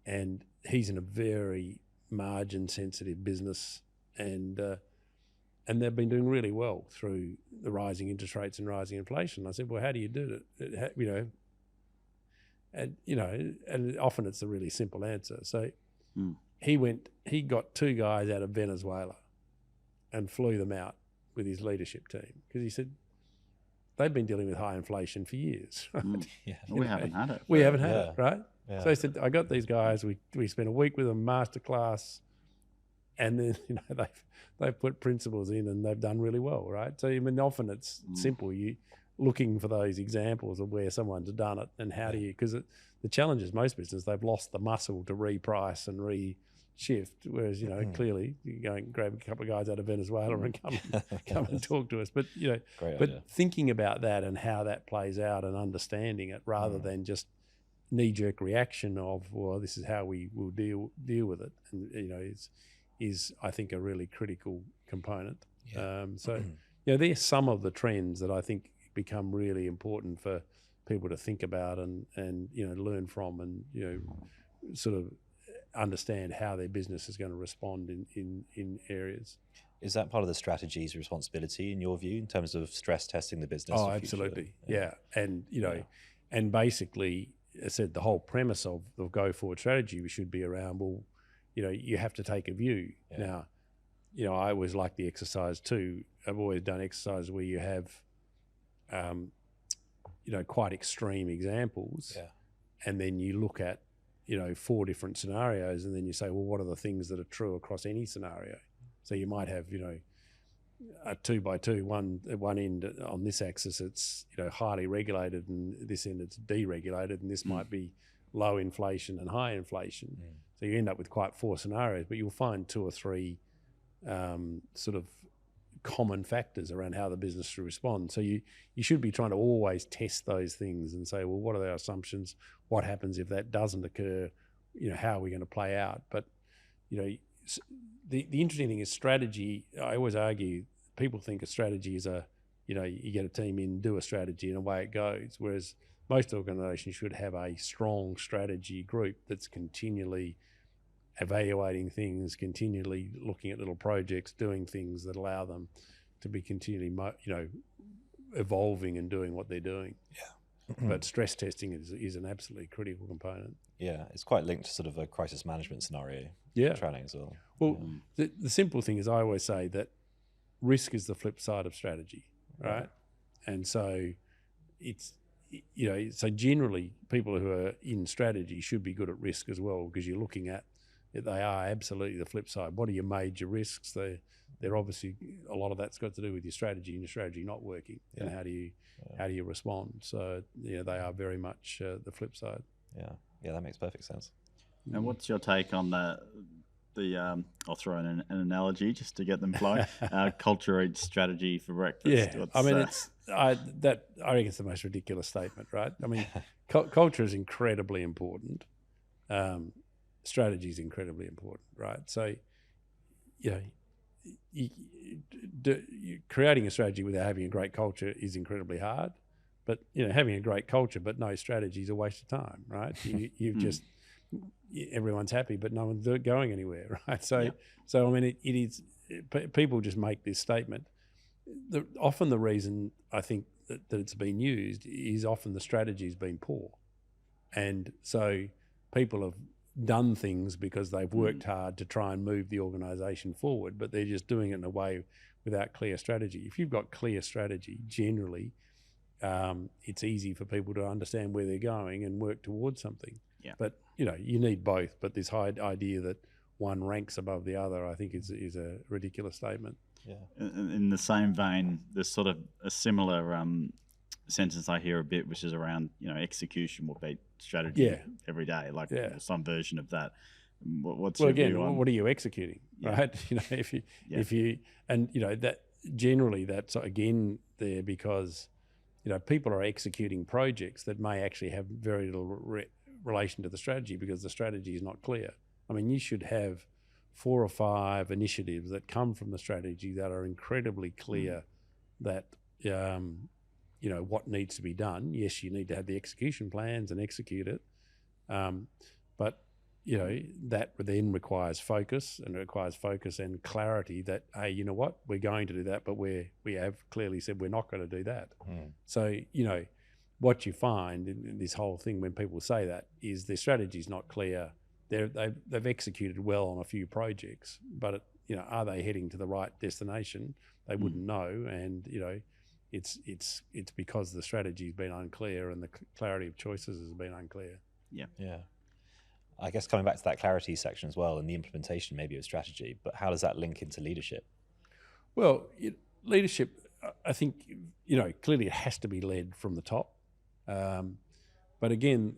and he's in a very margin-sensitive business, and they've been doing really well through the rising interest rates and rising inflation. I said, well, how do you do it? And often it's a really simple answer. So he got 2 guys out of Venezuela and flew them out with his leadership team because he said they've been dealing with high inflation for years. Right? We haven't had it. We haven't had it, right? Yeah. So he said, I got these guys. We spent a week with them, masterclass, and then they've put principles in and they've done really well, right? So often it's simple. You looking for those examples of where someone's done it and how do you, because the challenge is most businesses, they've lost the muscle to reprice and shift, whereas clearly you go and grab a couple of guys out of Venezuela and come and talk to us. But thinking about that and how that plays out and understanding it rather than just knee-jerk reaction of, well, this is how we will deal with it, and is I think a really critical component. There's some of the trends that I think become really important for people to think about and learn from and sort of understand how their business is going to respond in areas. Is that part of the strategy's responsibility in your view in terms of stress testing the business? Oh, absolutely. Yeah. And and basically I said the whole premise of the go forward strategy should be around, well, you have to take a view. Now, I always like the exercise too. I've always done exercises where you have quite extreme examples, and then you look at 4 different scenarios, and then you say, well, what are the things that are true across any scenario? So you might have a 2x2, one at one end on this axis it's highly regulated, and this end it's deregulated, and this might be low inflation and high inflation. So you end up with quite 4 scenarios, but you'll find 2 or 3 sort of common factors around how the business should respond. So you should be trying to always test those things and say, well, what are our assumptions? What happens if that doesn't occur? How are we going to play out? But the interesting thing is strategy. I always argue people think a strategy is you get a team in, do a strategy, and away it goes. Whereas most organisations should have a strong strategy group that's continually evaluating things, continually looking at little projects, doing things that allow them to be continually, evolving and doing what they're doing. Yeah. But stress testing is an absolutely critical component. Yeah, it's quite linked to sort of a crisis management scenario. Yeah. Training as well. Well, the simple thing is, I always say that risk is the flip side of strategy, right? And so it's, so generally people who are in strategy should be good at risk as well, because you're looking at, they are absolutely the flip side. What are your major risks? They're obviously, a lot of that's got to do with your strategy and your strategy not working, and how do you respond? So they are very much the flip side. Yeah, that makes perfect sense. And what's your take on the I'll throw in an analogy just to get them flowing. Culture eats strategy for breakfast. Yeah, I mean, I think it's the most ridiculous statement, right? I mean, culture is incredibly important. Strategy is incredibly important, right? So, creating a strategy without having a great culture is incredibly hard. But having a great culture but no strategy is a waste of time, right? You've just, everyone's happy, but no one's going anywhere, right? So, I mean, it is. People just make this statement. Often the reason I think that it's been used is often the strategy has been poor, and so people have done things because they've worked hard to try and move the organisation forward, but they're just doing it in a way without clear strategy. If you've got clear strategy, generally, it's easy for people to understand where they're going and work towards something. Yeah. But you need both. But this high idea that one ranks above the other, I think, is a ridiculous statement. Yeah. In the same vein, there's sort of a similar sentence I hear a bit, which is around execution will beat strategy every day, like some version of that. What's your view on? What are you executing, right? If you and that generally that's again there because people are executing projects that may actually have very little relation to the strategy because the strategy is not clear. I mean, you should have 4 or 5 initiatives that come from the strategy that are incredibly clear that what needs to be done. Yes, you need to have the execution plans and execute it, but that then requires focus, and it requires focus and clarity that, hey, you know what, we're going to do that, but we have clearly said we're not going to do that. So what you find in this whole thing when people say that is their strategy is not clear. They've executed well on a few projects, but are they heading to the right destination? They wouldn't know, and it's because the strategy has been unclear and the clarity of choices has been unclear. Yeah. I guess coming back to that clarity section as well and the implementation maybe of strategy, but how does that link into leadership? Well, leadership, I think, clearly it has to be led from the top. But again,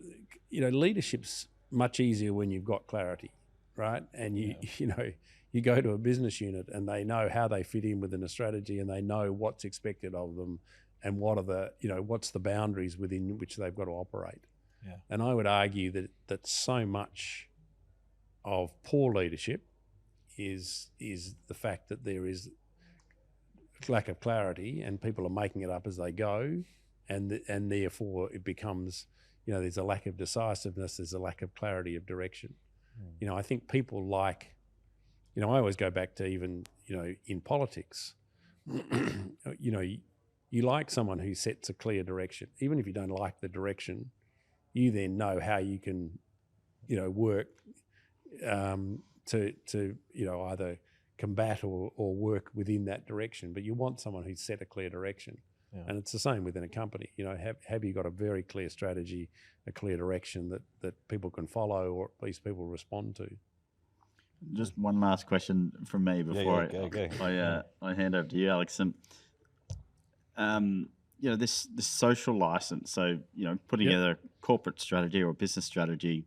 leadership's much easier when you've got clarity, right? And you go to a business unit and they know how they fit in within a strategy and they know what's expected of them and what are the, what's the boundaries within which they've got to operate. Yeah. And I would argue that so much of poor leadership is the fact that there is lack of clarity and people are making it up as they go, and therefore it becomes, there's a lack of decisiveness, there's a lack of clarity of direction. I think people like, I always go back to even, in politics, you like someone who sets a clear direction. Even if you don't like the direction, you then know how you can, work to either combat or work within that direction. But you want someone who's set a clear direction. Yeah. And it's the same within a company. Have you got a very clear strategy, a clear direction that people can follow or at least people respond to? Just one last question from me before I hand over to you, Alex. This social license, so putting together a corporate strategy or a business strategy,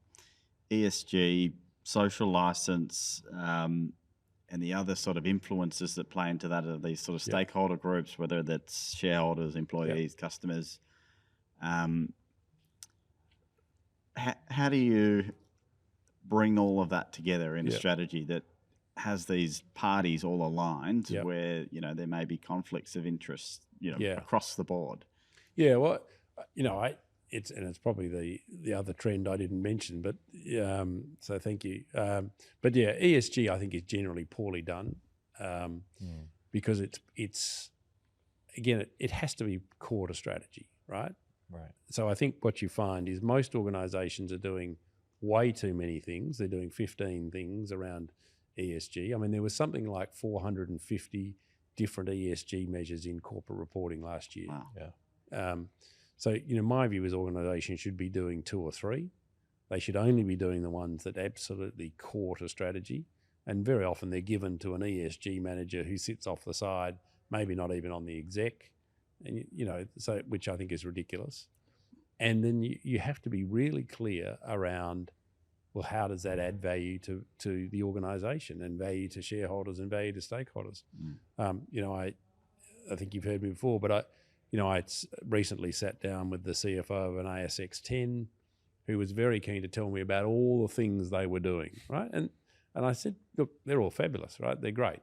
ESG, social license, and the other sort of influences that play into that are these sort of stakeholder groups, whether that's shareholders, employees, customers. How do you bring all of that together in a strategy that has these parties all aligned Yep. where, there may be conflicts of interest, Yeah. across the board. Yeah, well, it's probably the other trend I didn't mention, but so thank you. But yeah, ESG I think is generally poorly done because it's again it has to be core to strategy, right? Right. So I think what you find is most organisations are doing way too many things. They're doing 15 things around ESG. I mean, there was something like 450 different ESG measures in corporate reporting last year. Wow. Yeah. So, my view is organisations should be doing 2 or 3. They should only be doing the ones that are absolutely core to strategy. And very often they're given to an ESG manager who sits off the side, maybe not even on the exec, and so which I think is ridiculous. And then you have to be really clear around, well, how does that add value to the organisation and value to shareholders and value to stakeholders? I think you've heard me before, but I recently sat down with the CFO of an ASX 10 who was very keen to tell me about all the things they were doing, right? And I said, look, they're all fabulous, right? They're great.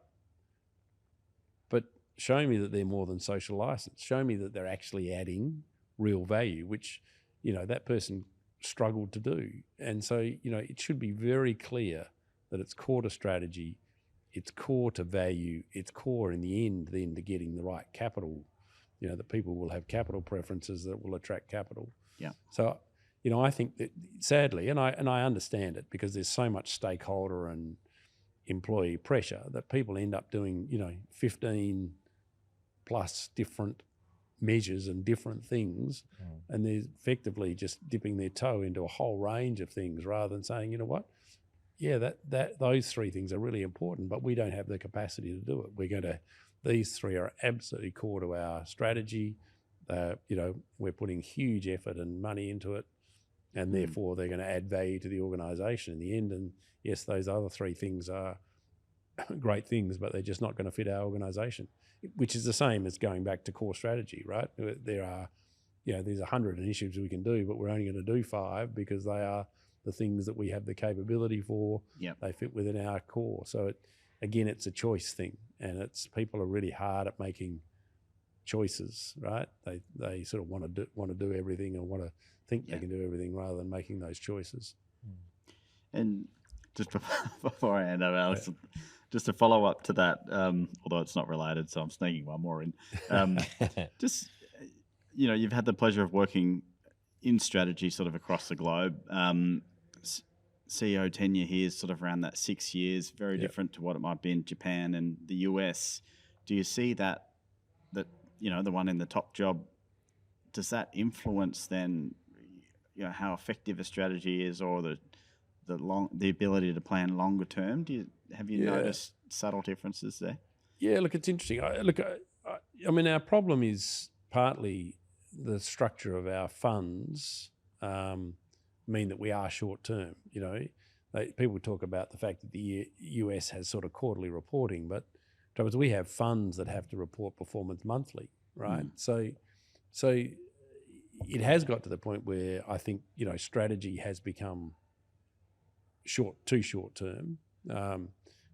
But show me that they're more than social license. Show me that they're actually adding real value, which, that person struggled to do. And so, it should be very clear that it's core to strategy, it's core to value, it's core in the end then to getting the right capital, that people will have capital preferences that will attract capital. Yeah. So, I think that sadly, and I understand it because there's so much stakeholder and employee pressure that people end up doing, 15 plus different measures and different things, and they're effectively just dipping their toe into a whole range of things rather than saying, you know what, yeah, that those 3 things are really important, but we don't have the capacity to do it. These 3 are absolutely core to our strategy. We're putting huge effort and money into it, and therefore they're going to add value to the organisation in the end. And yes, those other 3 things are great things, but they're just not going to fit our organisation, which is the same as going back to core strategy, right? There are, there's 100 initiatives we can do, but we're only going to do 5 because they are the things that we have the capability for. Yep. They fit within our core. So it's a choice thing, and people are really hard at making choices, right? They sort of want to do everything and want to think they can do everything rather than making those choices. And just before I hand over, Alex, just to follow up to that, although it's not related, so I'm sneaking one more in. Just, you've had the pleasure of working in strategy sort of across the globe. CEO tenure here is sort of around that 6 years, very different to what it might be in Japan and the US. Do you see that the one in the top job, does that influence then, how effective a strategy is, or the ability to plan longer term? Have you noticed subtle differences there? Yeah, look, it's interesting. I mean, our problem is partly the structure of our funds mean that we are short term. People talk about the fact that the US has sort of quarterly reporting, but we have funds that have to report performance monthly, right? So it has got to the point where I think strategy has become too short term. And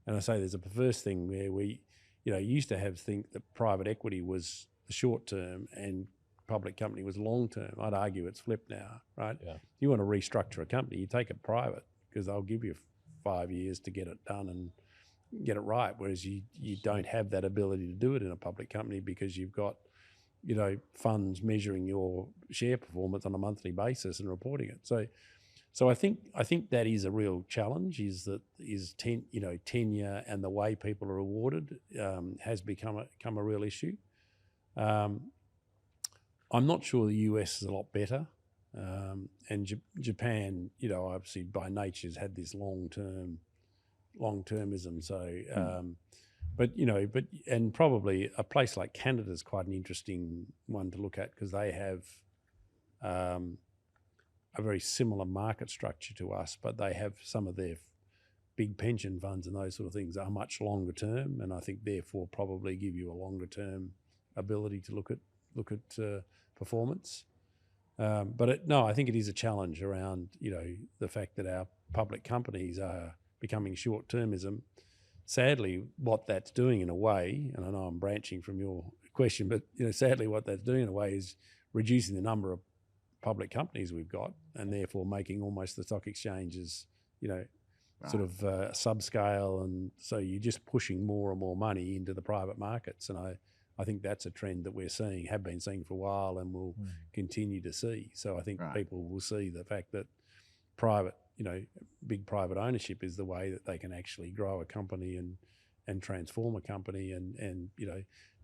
I say there's a perverse thing where we used to think that private equity was the short term and public company was long term. I'd argue it's flipped now, right? Yeah. You want to restructure a company, you take it private because they'll give you 5 years to get it done and get it right, whereas you don't have that ability to do it in a public company because you've got funds measuring your share performance on a monthly basis and reporting it. So I think that is a real challenge. Tenure and the way people are awarded has become a real issue. I'm not sure the US is a lot better, and Japan, obviously by nature has had this long-termism. So, and probably a place like Canada is quite an interesting one to look at because they have a very similar market structure to us, but they have some of their big pension funds and those sort of things are much longer term, and I think therefore probably give you a longer term ability to look at performance. I think it is a challenge around the fact that our public companies are becoming short termism. sadly, what that's doing in a way, and I know I'm branching from your question, but sadly, what that's doing in a way is reducing the number of public companies we've got, and therefore making almost the stock exchanges, sort of subscale, and so you're just pushing more and more money into the private markets, and I think that's a trend that we're seeing, have been seeing for a while, and will continue to see. So I think people will see the fact that private, big private ownership is the way that they can actually grow a company and transform a company, and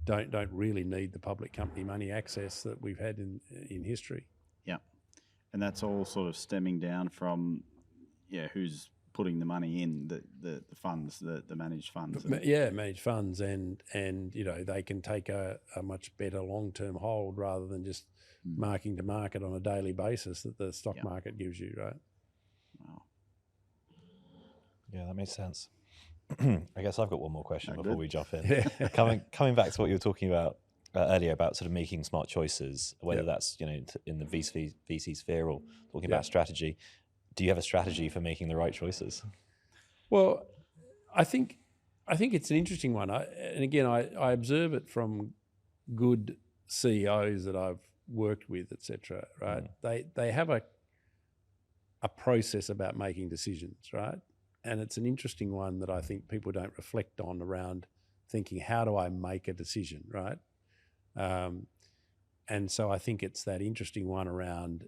don't really need the public company money access that we've had in history. Yeah, and that's all sort of stemming down from who's putting the money in, the funds, the managed funds. Managed funds, and they can take a much better long-term hold rather than just marking to market on a daily basis that the stock market gives you, right? Wow. Yeah, that makes sense. I guess I've got one more question before we jump in. Coming back to what you were talking about earlier about sort of making smart choices, whether that's in the VC sphere or talking about strategy. Do you have a strategy for making the right choices? Well, I think it's an interesting one. And again, I observe it from good CEOs that I've worked with, etc. Right? They have a process about making decisions, right? And it's an interesting one that I think people don't reflect on, around thinking, how do I make a decision, right? And so I think it's that interesting one around,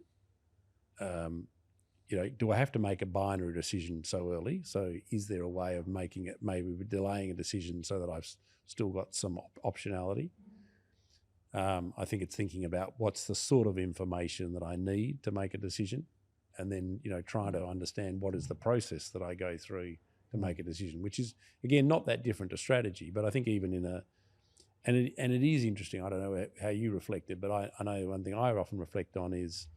do I have to make a binary decision so early? So is there a way of making it, maybe delaying a decision so that I've still got some optionality? I think it's thinking about what's the sort of information that I need to make a decision, and then trying to understand what is the process that I go through to make a decision, which is, again, not that different to strategy. But I think even and it is interesting. I don't know how you reflect it, but I know one thing I often reflect on is,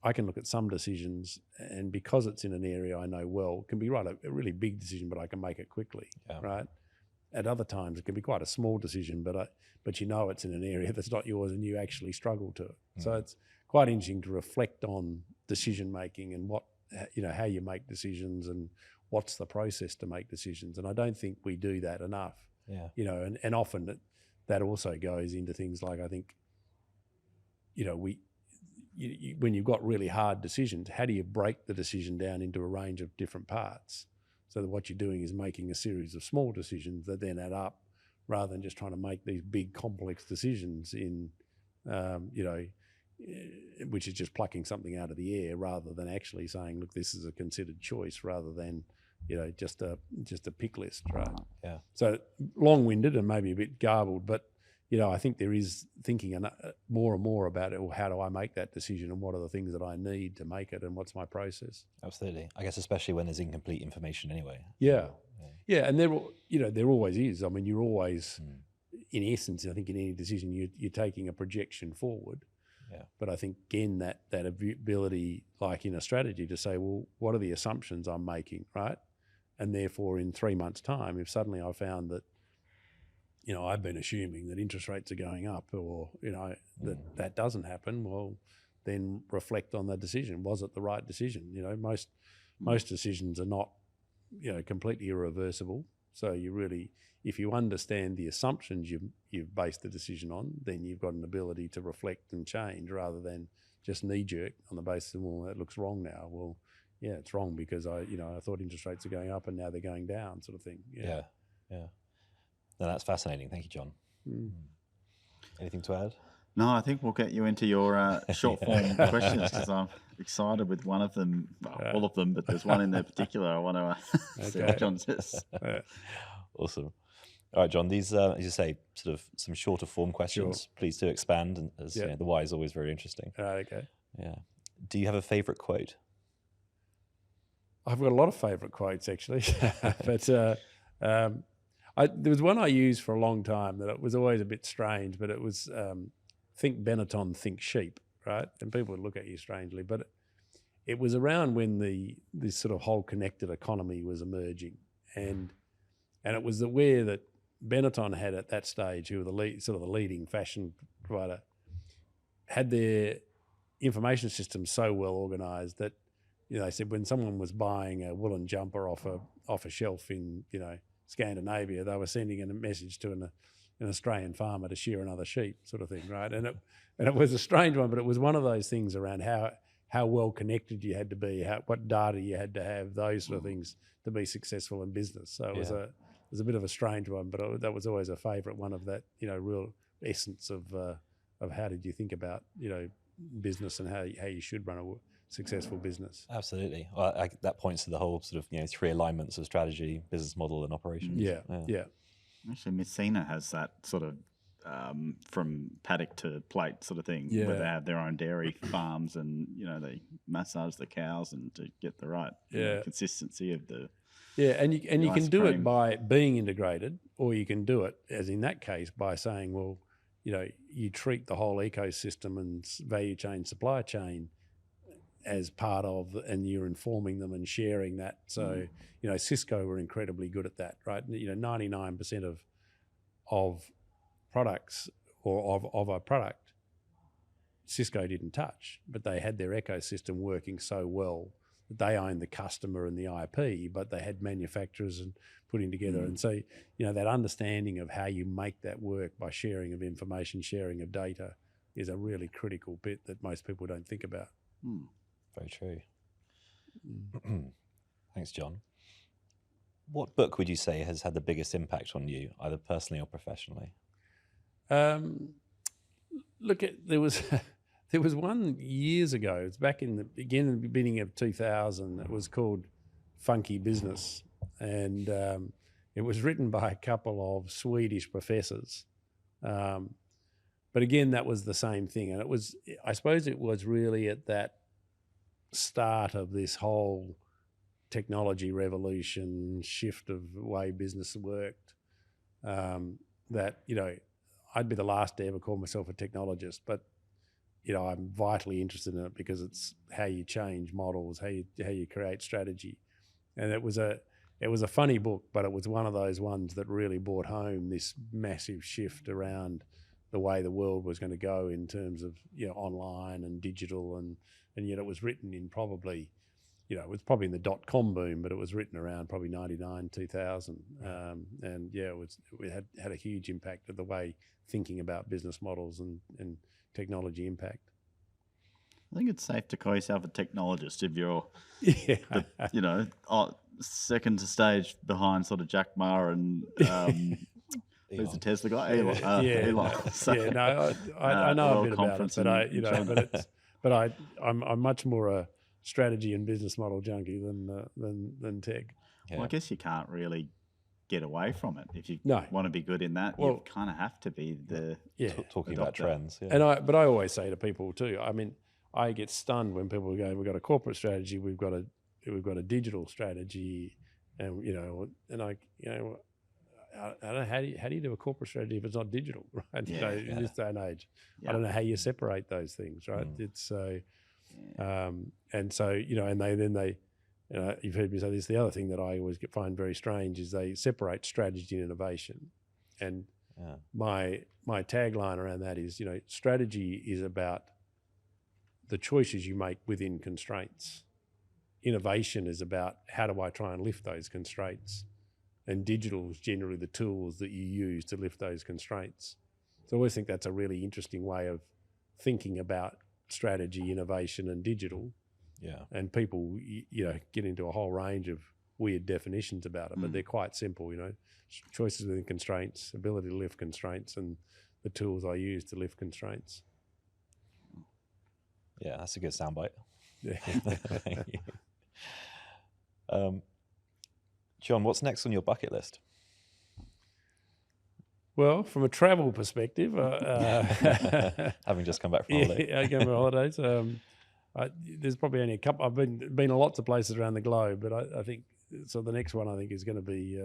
I can look at some decisions, and because it's in an area I know well, it can be a really big decision, but I can make it quickly, right? At other times, it can be quite a small decision, but it's in an area that's not yours, and you actually struggle to it. So it's quite interesting to reflect on decision making and what, how you make decisions and what's the process to make decisions. And I don't think we do that enough. And often that also goes into things like, I think, when you've got really hard decisions, how do you break the decision down into a range of different parts, so that what you're doing is making a series of small decisions that then add up, rather than just trying to make these big complex decisions in, which is just plucking something out of the air, rather than actually saying, look, this is a considered choice, rather than just a pick list, right? Yeah. So long-winded and maybe a bit garbled, but I think there is thinking more and more about it. Well, how do I make that decision, and what are the things that I need to make it, and what's my process? Absolutely. I guess especially when there's incomplete information anyway. Yeah. And there always is. I mean, you're always, in essence, I think in any decision, you're taking a projection forward. Yeah. But I think, again, that ability, like in a strategy, to say, well, what are the assumptions I'm making, right? And therefore, in 3 months' time, if suddenly I found that, I've been assuming that interest rates are going up, or, that doesn't happen, well, then reflect on the decision. Was it the right decision? Most decisions are not, completely irreversible. So you really, if you understand the assumptions you've based the decision on, then you've got an ability to reflect and change, rather than just knee-jerk on the basis of, well, that looks wrong now. Well, yeah, it's wrong because I thought interest rates are going up and now they're going down, sort of thing. Yeah. No, that's fascinating. Thank you, John. Anything to add? No, I think we'll get you into your short form questions, because I'm excited with one of them, all of them, but there's one in there particular I want to see what John says. Awesome. All right, John, these, as you say, sort of some shorter form questions. Sure. Please do expand, and as the why is always very interesting. Okay. Yeah. Do you have a favourite quote? I've got a lot of favourite quotes, actually, but there was one I used for a long time that it was always a bit strange, but it was think Benetton, think sheep, right? And people would look at you strangely, but it was around when this sort of whole connected economy was emerging, and it was where that Benetton had at that stage, who were the leading fashion provider, had their information system so well organised that they said when someone was buying a woolen jumper off a shelf in Scandinavia, they were sending a message to an Australian farmer to shear another sheep, sort of thing, right? And it was a strange one, but it was one of those things around how well connected you had to be, what data you had to have, those sort of things to be successful in business. So it was a bit of a strange one, but that was always a favourite one of that, real essence of how did you think about, business and how you should run a successful business. Absolutely. Well, that points to the whole sort of 3 alignments of strategy, business model, and operations. Yeah. Actually, Messina has that sort of from paddock to plate sort of thing, Yeah. where they have their own dairy farms, and they massage the cows and to get the right consistency of the. Yeah, and you can do it cream. by being integrated, or you can do it, as in that case, by saying, well, you treat the whole ecosystem and value chain, supply chain as part of, and you're informing them and sharing that. So, Cisco were incredibly good at that, right? 99% of products or of a product, Cisco didn't touch, but they had their ecosystem working so well that they owned the customer and the IP, but they had manufacturers and putting together. And so, that understanding of how you make that work by sharing of information, sharing of data is a really critical bit that most people don't think about. Very true. Thanks, John. What book would you say has had the biggest impact on you, either personally or professionally? Look, there was one years ago. It's back in the beginning of 2000. It was called Funky Business, and it was written by a couple of Swedish professors. But again, that was the same thing, and I suppose it was really at that start of this whole technology revolution, shift of the way business worked, that I'd be the last to ever call myself a technologist, but I'm vitally interested in it because it's how you change models, how you create strategy. And it was a funny book, but it was one of those ones that really brought home this massive shift around the way the world was going to go in terms of online and digital, and yet it was written in probably it was probably in the .com boom, but it was written around probably 99, 2000. And it had a huge impact of the way thinking about business models and technology impact. I think it's safe to call yourself a technologist if you're, second to stage behind sort of Jack Ma and who's the Tesla guy? Elon. So, I know a bit about it, but I'm much more a strategy and business model junkie than tech. Well, I guess you can't really get away from it if you No. want to be good in that. You kind of have to be talking about trends. Yeah. But I always say to people too. I mean, I get stunned when people go, "We've got a corporate strategy, we've got a digital strategy," and I don't know how do you do a corporate strategy if it's not digital, right? In this day and age, I don't know how you separate those things, right? It's so. And so, and they you've heard me say this. The other thing that I always find very strange is they separate strategy and innovation. And my tagline around that is, strategy is about the choices you make within constraints. Innovation is about how do I try and lift those constraints, and digital is generally the tools that you use to lift those constraints. So I always think that's a really interesting way of thinking about strategy, innovation, and digital. Yeah. And people, get into a whole range of weird definitions about it, but they're quite simple, choices within constraints, ability to lift constraints, and the tools I use to lift constraints. Yeah, that's a good soundbite. Yeah. Thank you. John, what's next on your bucket list? Well, from a travel perspective, having just come back from holiday, I came from holidays. There's probably only a couple. I've been a lots of places around the globe, but I think so. The next one I think is going to be.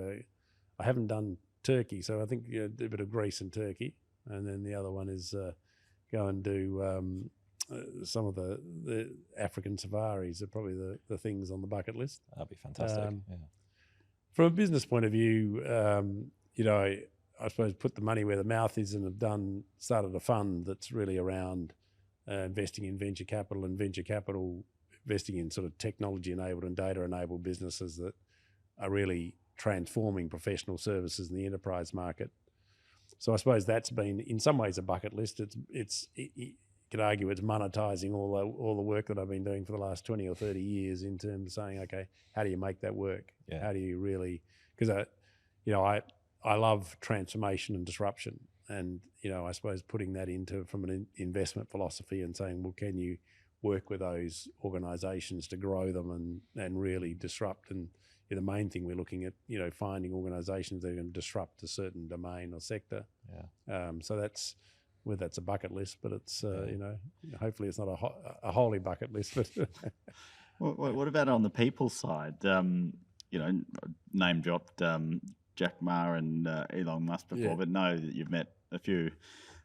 I haven't done Turkey, so I think a bit of Greece and Turkey, and then the other one is go and do some of the African safaris. Are probably the things on the bucket list. That'd be fantastic. From a business point of view, I suppose put the money where the mouth is, and have started a fund that's really around investing in venture capital, and venture capital investing in sort of technology enabled and data enabled businesses that are really transforming professional services in the enterprise market. So I suppose that's been, in some ways, a bucket list. You could argue it's monetizing all the work that I've been doing for the last 20 or 30 years in terms of saying, okay, how do you make that work? Yeah. How do you really? Because I love transformation and disruption, and I suppose putting that into from an investment philosophy and saying, well, can you work with those organisations to grow them and really disrupt? And the main thing we're looking at, finding organisations that are going to disrupt a certain domain or sector. Yeah. So that's a bucket list, but it's hopefully it's not a holy bucket list. But what about on the people side? Name dropped Jack Ma and Elon Musk before, but know that you've met a few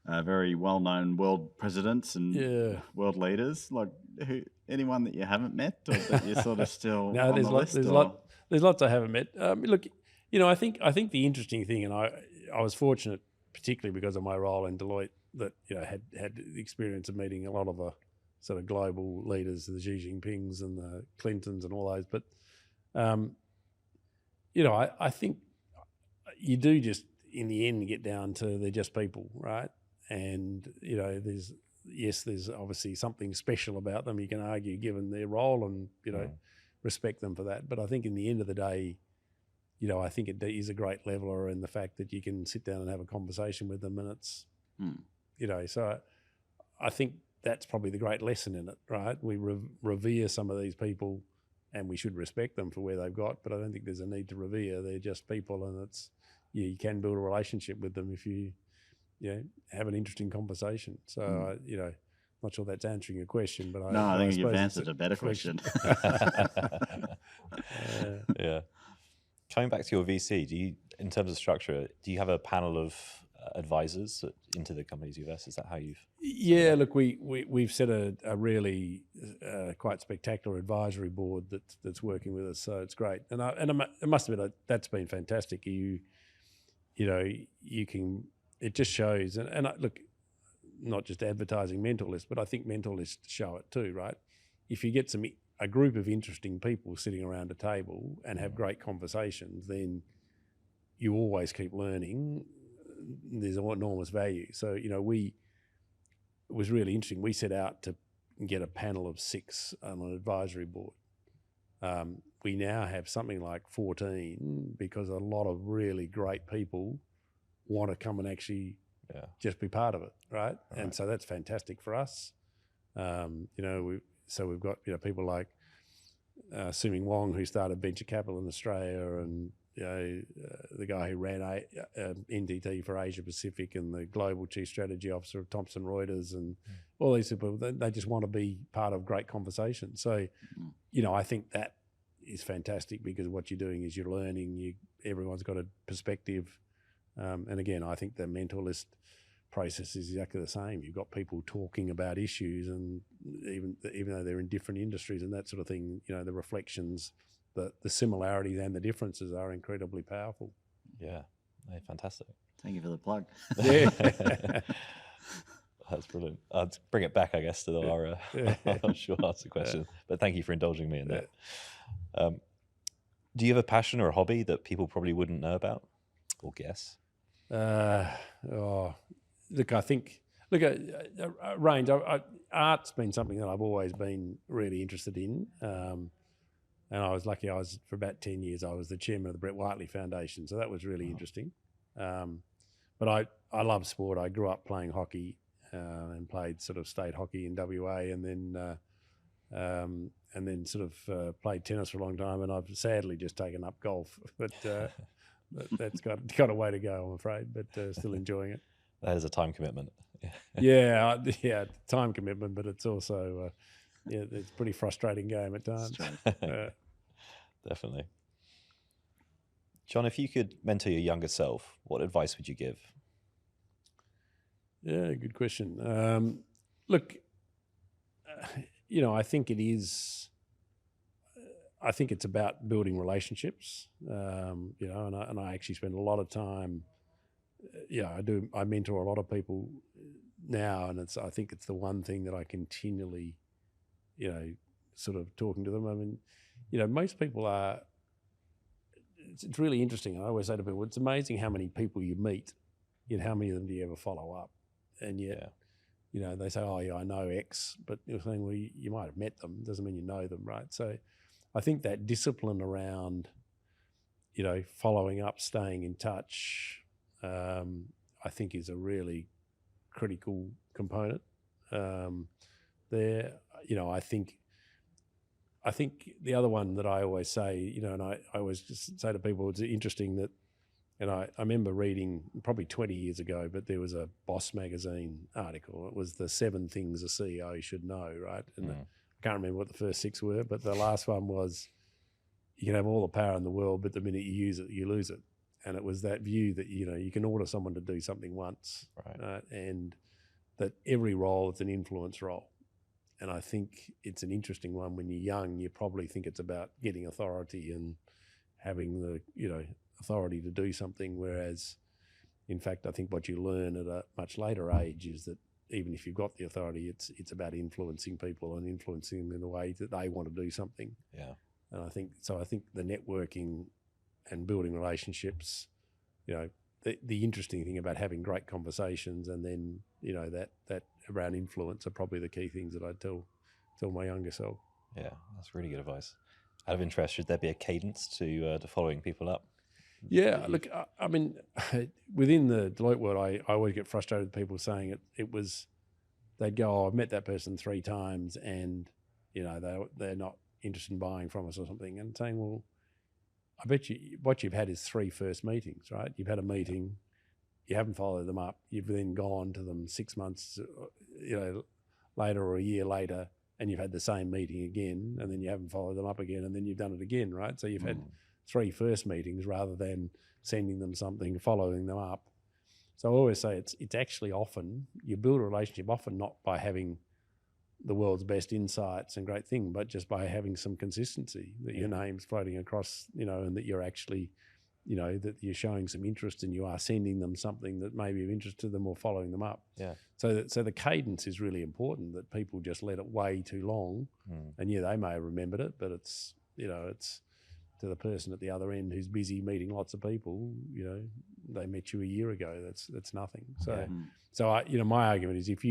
very well-known world presidents and world leaders. Like anyone that you haven't met, or that you're sort of still on the list? There's lots I haven't met. Look, I think the interesting thing, and I was fortunate, particularly because of my role in Deloitte, that had the experience of meeting a lot of the sort of global leaders, the Xi Jinpings and the Clintons and all those. But I think you do just in the end get down to they're just people, right? And there's obviously something special about them. You can argue given their role and respect them for that. But I think in the end of the day, I think it is a great leveler in the fact that you can sit down and have a conversation with them, and it's so I think that's probably the great lesson in it, right? We revere some of these people, and we should respect them for where they've got. But I don't think there's a need to revere. They're just people, and it's you can build a relationship with them if you have an interesting conversation. So not sure that's answering your question, but I think you've answered a better question. Yeah. Coming back to your VC, in terms of structure, do you have a panel of advisors into the companies you invest? Is that how you've? Yeah, look, we've set a really quite spectacular advisory board that's working with us, so it's great. And it must admit that's been fantastic. You can. It just shows, and look, not just advertising Mentalist, but I think Mentalists show it too, right? If you get a group of interesting people sitting around a table and have great conversations, then you always keep learning. There's enormous value. So, it was really interesting. We set out to get a panel of 6 on an advisory board. We now have something like 14 because a lot of really great people want to come and actually just be part of it, right? And so that's fantastic for us. We've got people like Suming Wong, who started venture capital in Australia, and the guy who ran NTT for Asia Pacific, and the global chief strategy officer of Thomson Reuters, and all these people. They just want to be part of great conversations. So, I think that is fantastic because what you're doing is you're learning. Everyone's got a perspective. And again, I think the Mentalist process is exactly the same. You've got people talking about issues, and even though they're in different industries and that sort of thing, the reflections, the similarities and the differences are incredibly powerful. Yeah, fantastic. Thank you for the plug. Yeah. That's brilliant. I'll bring it back, I guess, to our short answer question. But thank you for indulging me in that. Do you have a passion or a hobby that people probably wouldn't know about or guess? Look, I think a range. Art's been something that I've always been really interested in, and I was lucky. For about 10 years, I was the chairman of the Brett Whiteley Foundation, so that was really interesting. But I love sport. I grew up playing hockey and played sort of state hockey in WA, and then sort of played tennis for a long time, and I've sadly just taken up golf, but. That's got a way to go, I'm afraid, but still enjoying it. That is a time commitment. yeah, time commitment, but it's also it's a pretty frustrating game at times. Definitely. John, if you could mentor your younger self, what advice would you give? Yeah, good question. Look, I think it is. I think it's about building relationships, and I actually spend a lot of time. I mentor a lot of people now, and I think it's the one thing that I continually, sort of talking to them. I mean, most people it's really interesting. I always say to people, it's amazing how many people you meet, yet how many of them do you ever follow up? And yet, they say, oh yeah, I know X, but you're saying, well, you might have met them, doesn't mean you know them, right? So I think that discipline around, following up, staying in touch, I think is a really critical component there. I think the other one that I always say, and I always just say to people, it's interesting that, and I remember reading probably 20 years ago, but there was a Boss magazine article. It was the 7 things a CEO should know, right? And I can't remember what the first 6 were, but the last one was, you can have all the power in the world, but the minute you use it, you lose it. And it was that view that, you can order someone to do something once, right? And that every role is an influence role. And I think it's an interesting one. When you're young, you probably think it's about getting authority and having the, authority to do something. Whereas, in fact, I think what you learn at a much later age is that even if you've got the authority, it's about influencing people and influencing them in the way that they want to do something. Yeah. And I think the networking and building relationships, the interesting thing about having great conversations and then, that around influence are probably the key things that I'd tell my younger self. Yeah, that's really good advice. Out of interest, should there be a cadence to following people up? Yeah, look, I mean, within the Deloitte world, I always get frustrated with people saying they'd go, oh, I've met that person 3 times and, they're not interested in buying from us or something. And saying, well, I bet you what you've had is 3 first meetings, right? You've had a meeting, you haven't followed them up, you've then gone to them 6 months, later or a year later, and you've had the same meeting again, and then you haven't followed them up again, and then you've done it again, right? So you've had 3 first meetings rather than sending them something, following them up. So I always say it's actually often, you build a relationship often not by having the world's best insights and great thing, but just by having some consistency, that your name's floating across, and that you're actually, that you're showing some interest and you are sending them something that may be of interest to them or following them up. Yeah. So the cadence is really important, that people just let it way too long. And they may have remembered it, but it's to the person at the other end who's busy meeting lots of people, they met you a year ago. That's nothing. So I, my argument is if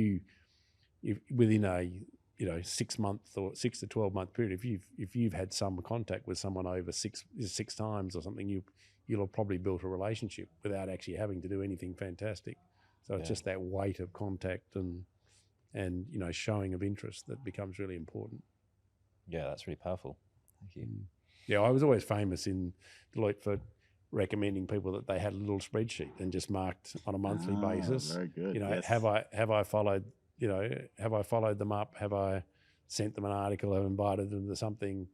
within a 6 month or 6 to 12 month period, if you've had some contact with someone over six times or something, you'll have probably built a relationship without actually having to do anything fantastic. So it's just that weight of contact and showing of interest that becomes really important. Yeah, that's really powerful. Thank you. Yeah, I was always famous in Deloitte for recommending people that they had a little spreadsheet and just marked on a monthly basis. Very good. Yes. have I followed them up? Have I sent them an article? Have invited them to something?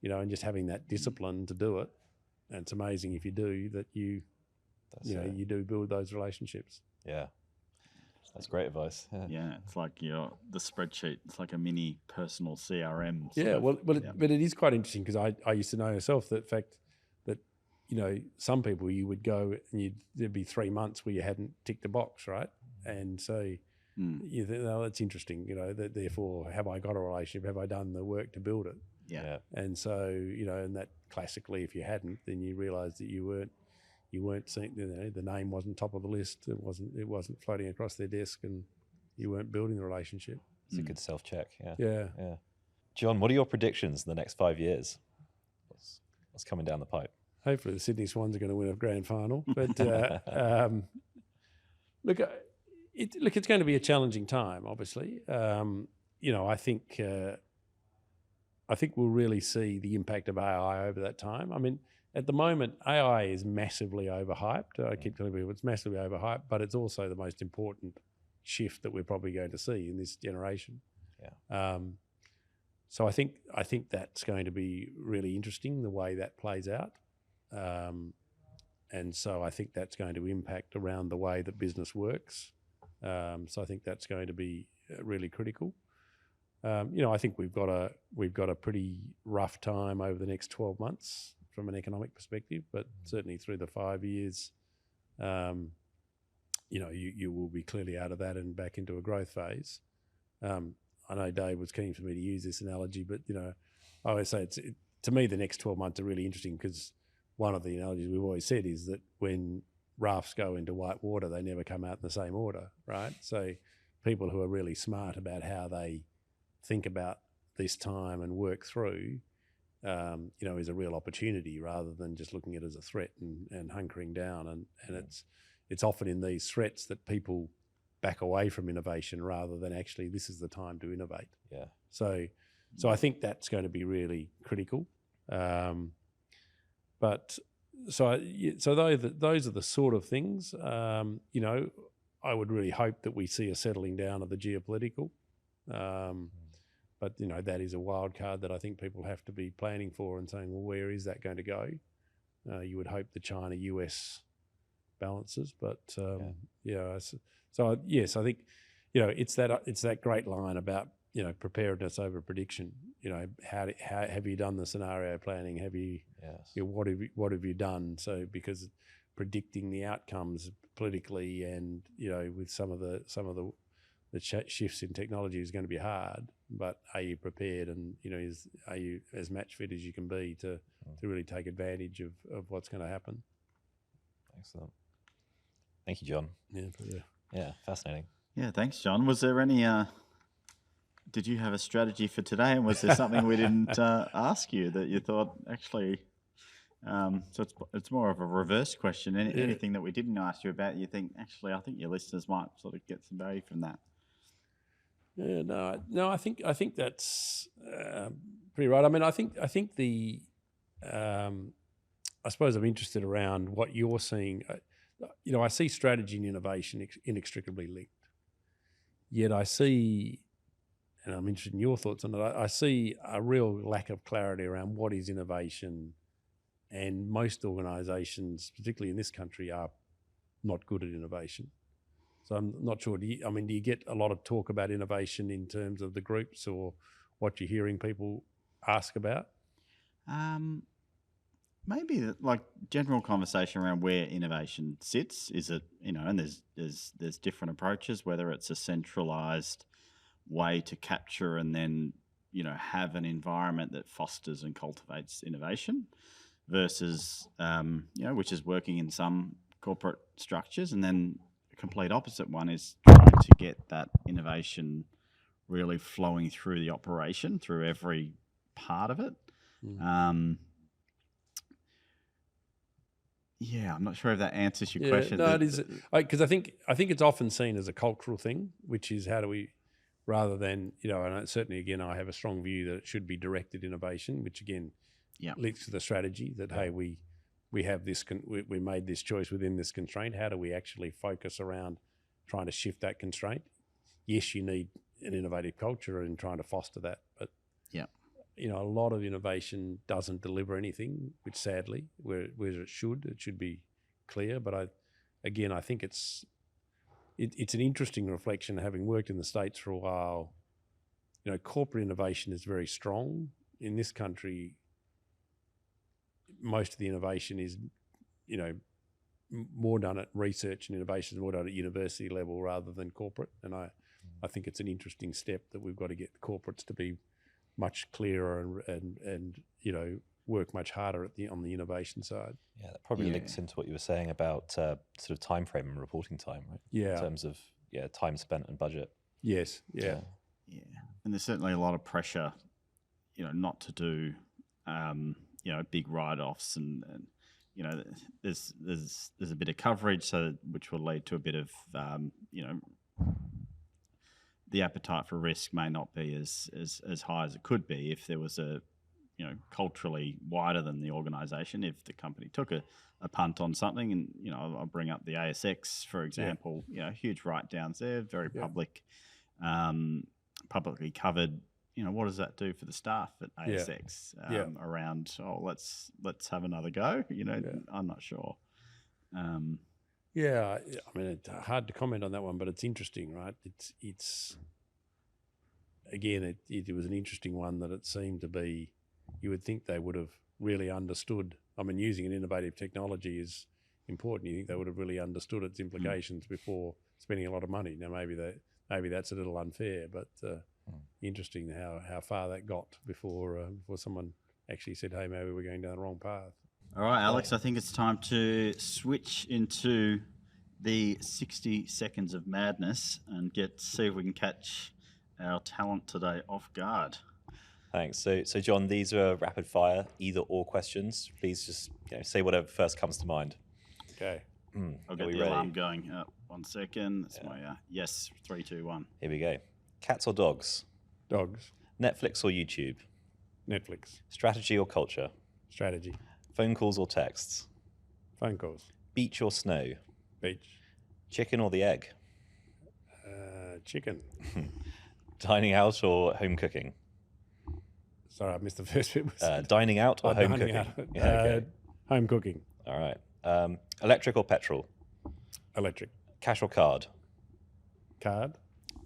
And just having that discipline to do it. And it's amazing if you do that. You do build those relationships. Yeah, that's great advice. Yeah, it's like the spreadsheet. It's like a mini personal CRM. Yeah, but it is quite interesting because I used to know myself that fact that some people you would go and there'd be 3 months where you hadn't ticked a box, right? And so you think, oh, that's interesting. That therefore, have I got a relationship? Have I done the work to build it? Yeah. And so and that classically, if you hadn't, then you realise that you weren't seeing, the name wasn't top of the list. It wasn't floating across their desk, and you weren't building the relationship. It's a good self-check. Yeah. John, what are your predictions in the next 5 years? What's coming down the pipe? Hopefully, the Sydney Swans are going to win a grand final. But look, it's going to be a challenging time. Obviously, I think we'll really see the impact of AI over that time. I mean, at the moment, AI is massively overhyped. I keep telling people it's massively overhyped, but it's also the most important shift that we're probably going to see in this generation. Yeah. So I think that's going to be really interesting, the way that plays out. And so I think that's going to impact around the way that business works. So I think that's going to be really critical. I think we've got a pretty rough time over the next 12 months from an economic perspective, but certainly through the 5 years, you will be clearly out of that and back into a growth phase. I know Dave was keen for me to use this analogy, but I always say to me the next 12 months are really interesting because one of the analogies we've always said is that when rafts go into white water, they never come out in the same order, right? So people who are really smart about how they think about this time and work through, is a real opportunity rather than just looking at it as a threat and hunkering down. And it's often in these threats that people back away from innovation rather than actually this is the time to innovate. Yeah. So I think that's going to be really critical. Those are the sort of things. I would really hope that we see a settling down of the geopolitical. But that is a wild card that I think people have to be planning for and saying, well, where is that going to go? You would hope the China-US balances, but yes, I think it's that great line about preparedness over prediction. How have you done the scenario planning? Have you? Yes. What have you done? So because predicting the outcomes politically and with some of the shifts in technology is going to be hard, but are you prepared and are you as match fit as you can be to really take advantage of what's going to happen? Excellent. Thank you, John. Yeah, fascinating. Yeah, thanks, John. Was there any did you have a strategy for today, and was there something we didn't ask you that you thought actually so it's more of a reverse question. Anything that we didn't ask you about, you think actually I think your listeners might sort of get some value from that? Yeah, no. I think that's pretty right. I mean, I think the I suppose I'm interested around what you're seeing. I see strategy and innovation inextricably linked. Yet I see, and I'm interested in your thoughts on it. I see a real lack of clarity around what is innovation, and most organisations, particularly in this country, are not good at innovation. So I'm not sure. Do you get a lot of talk about innovation in terms of the groups or what you're hearing people ask about? Maybe like general conversation around where innovation sits. Is it and there's different approaches, whether it's a centralised way to capture and then have an environment that fosters and cultivates innovation, versus which is working in some corporate structures, and then the complete opposite one is trying to get that innovation really flowing through the operation, through every part of it. Yeah, I'm not sure if that answers your question. No, it is, because I think it's often seen as a cultural thing, which is how do we, rather than and certainly again I have a strong view that it should be directed innovation, which again links to the strategy that hey we have this we made this choice within this constraint. How do we actually focus around trying to shift that constraint? Yes, you need an innovative culture and trying to foster that, but a lot of innovation doesn't deliver anything, which sadly, where it should be clear. But I think it's an interesting reflection, having worked in the States for a while. Corporate innovation is very strong. In this country, most of the innovation is, more done at research and innovation is more done at university level rather than corporate. And I think it's an interesting step that we've got to get corporates to be much clearer and work much harder on the innovation side. Yeah, that probably links into what you were saying about sort of time frame and reporting time, right? Yeah. In terms of time spent and budget. Yes. Yeah. And there's certainly a lot of pressure, not to do, big write-offs and there's a bit of coverage, which will lead to a bit of the appetite for risk may not be as high as it could be if there was a culturally wider than the organisation. If the company took a punt on something, and I'll bring up the ASX for example. Huge write-downs there, very public, publicly covered. What does that do for the staff at ASX around? Oh, let's have another go. I'm not sure. Yeah, I mean, it's hard to comment on that one, but it's interesting, right? It's again, it was an interesting one that it seemed to be. You would think they would have really understood. I mean, using an innovative technology is important. You think they would have really understood its implications before spending a lot of money. Now, maybe that's a little unfair, but interesting how far that got before someone actually said, "Hey, maybe we're going down the wrong path." All right, Alex, I think it's time to switch into the 60 seconds of madness and see if we can catch our talent today off guard. Thanks. So John, these are rapid fire, either or questions. Please just say whatever first comes to mind. Okay. I'll get the alarm going. 1 second. That's my yes. 3, 2, 1. Here we go. Cats or dogs? Dogs. Netflix or YouTube? Netflix. Strategy or culture? Strategy. Phone calls or texts? Phone calls. Beach or snow? Beach. Chicken or the egg? Chicken. Dining out or home cooking? Sorry, I missed the first bit. Dining out or home dining cooking? out. Okay. Home cooking. All right. Electric or petrol? Electric. Cash or card? Card.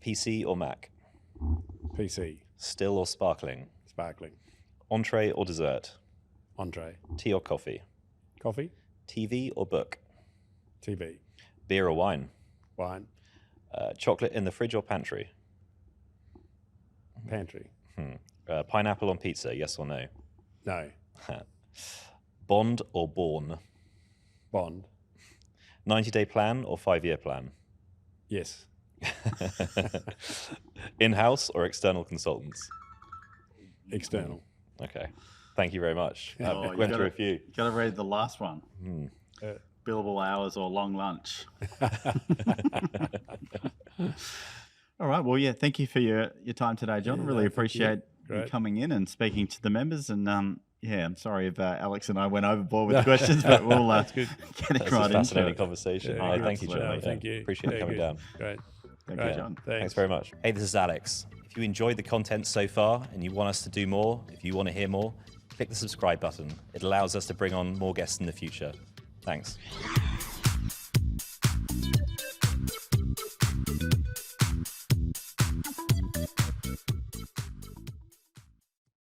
PC or Mac? PC. Still or sparkling? Sparkling. Entree or dessert? Entree. Tea or coffee? Coffee. TV or book? TV. Beer or wine? Wine. Chocolate in the fridge or pantry? Pantry. Pineapple on pizza, yes or no? No. Bond or born? Bond. 90-day plan or 5-year plan? Yes. In-house or external consultants? External. Okay. Thank you very much. Oh, Went through a few. You got to read the last one. Billable hours or long lunch. All right. Well, yeah. Thank you for your time today, John. I really appreciate you coming in and speaking to the members. And I'm sorry if Alex and I went overboard with the questions, but we'll get it That's right a fascinating into it. conversation. Yeah, Thank you, John. Thank you. Appreciate it coming down. Great. Thank you, John. Thanks very much. Hey, this is Alex. If you enjoyed the content so far and you want us to do more, if you want to hear more, click the subscribe button. It allows us to bring on more guests in the future. Thanks.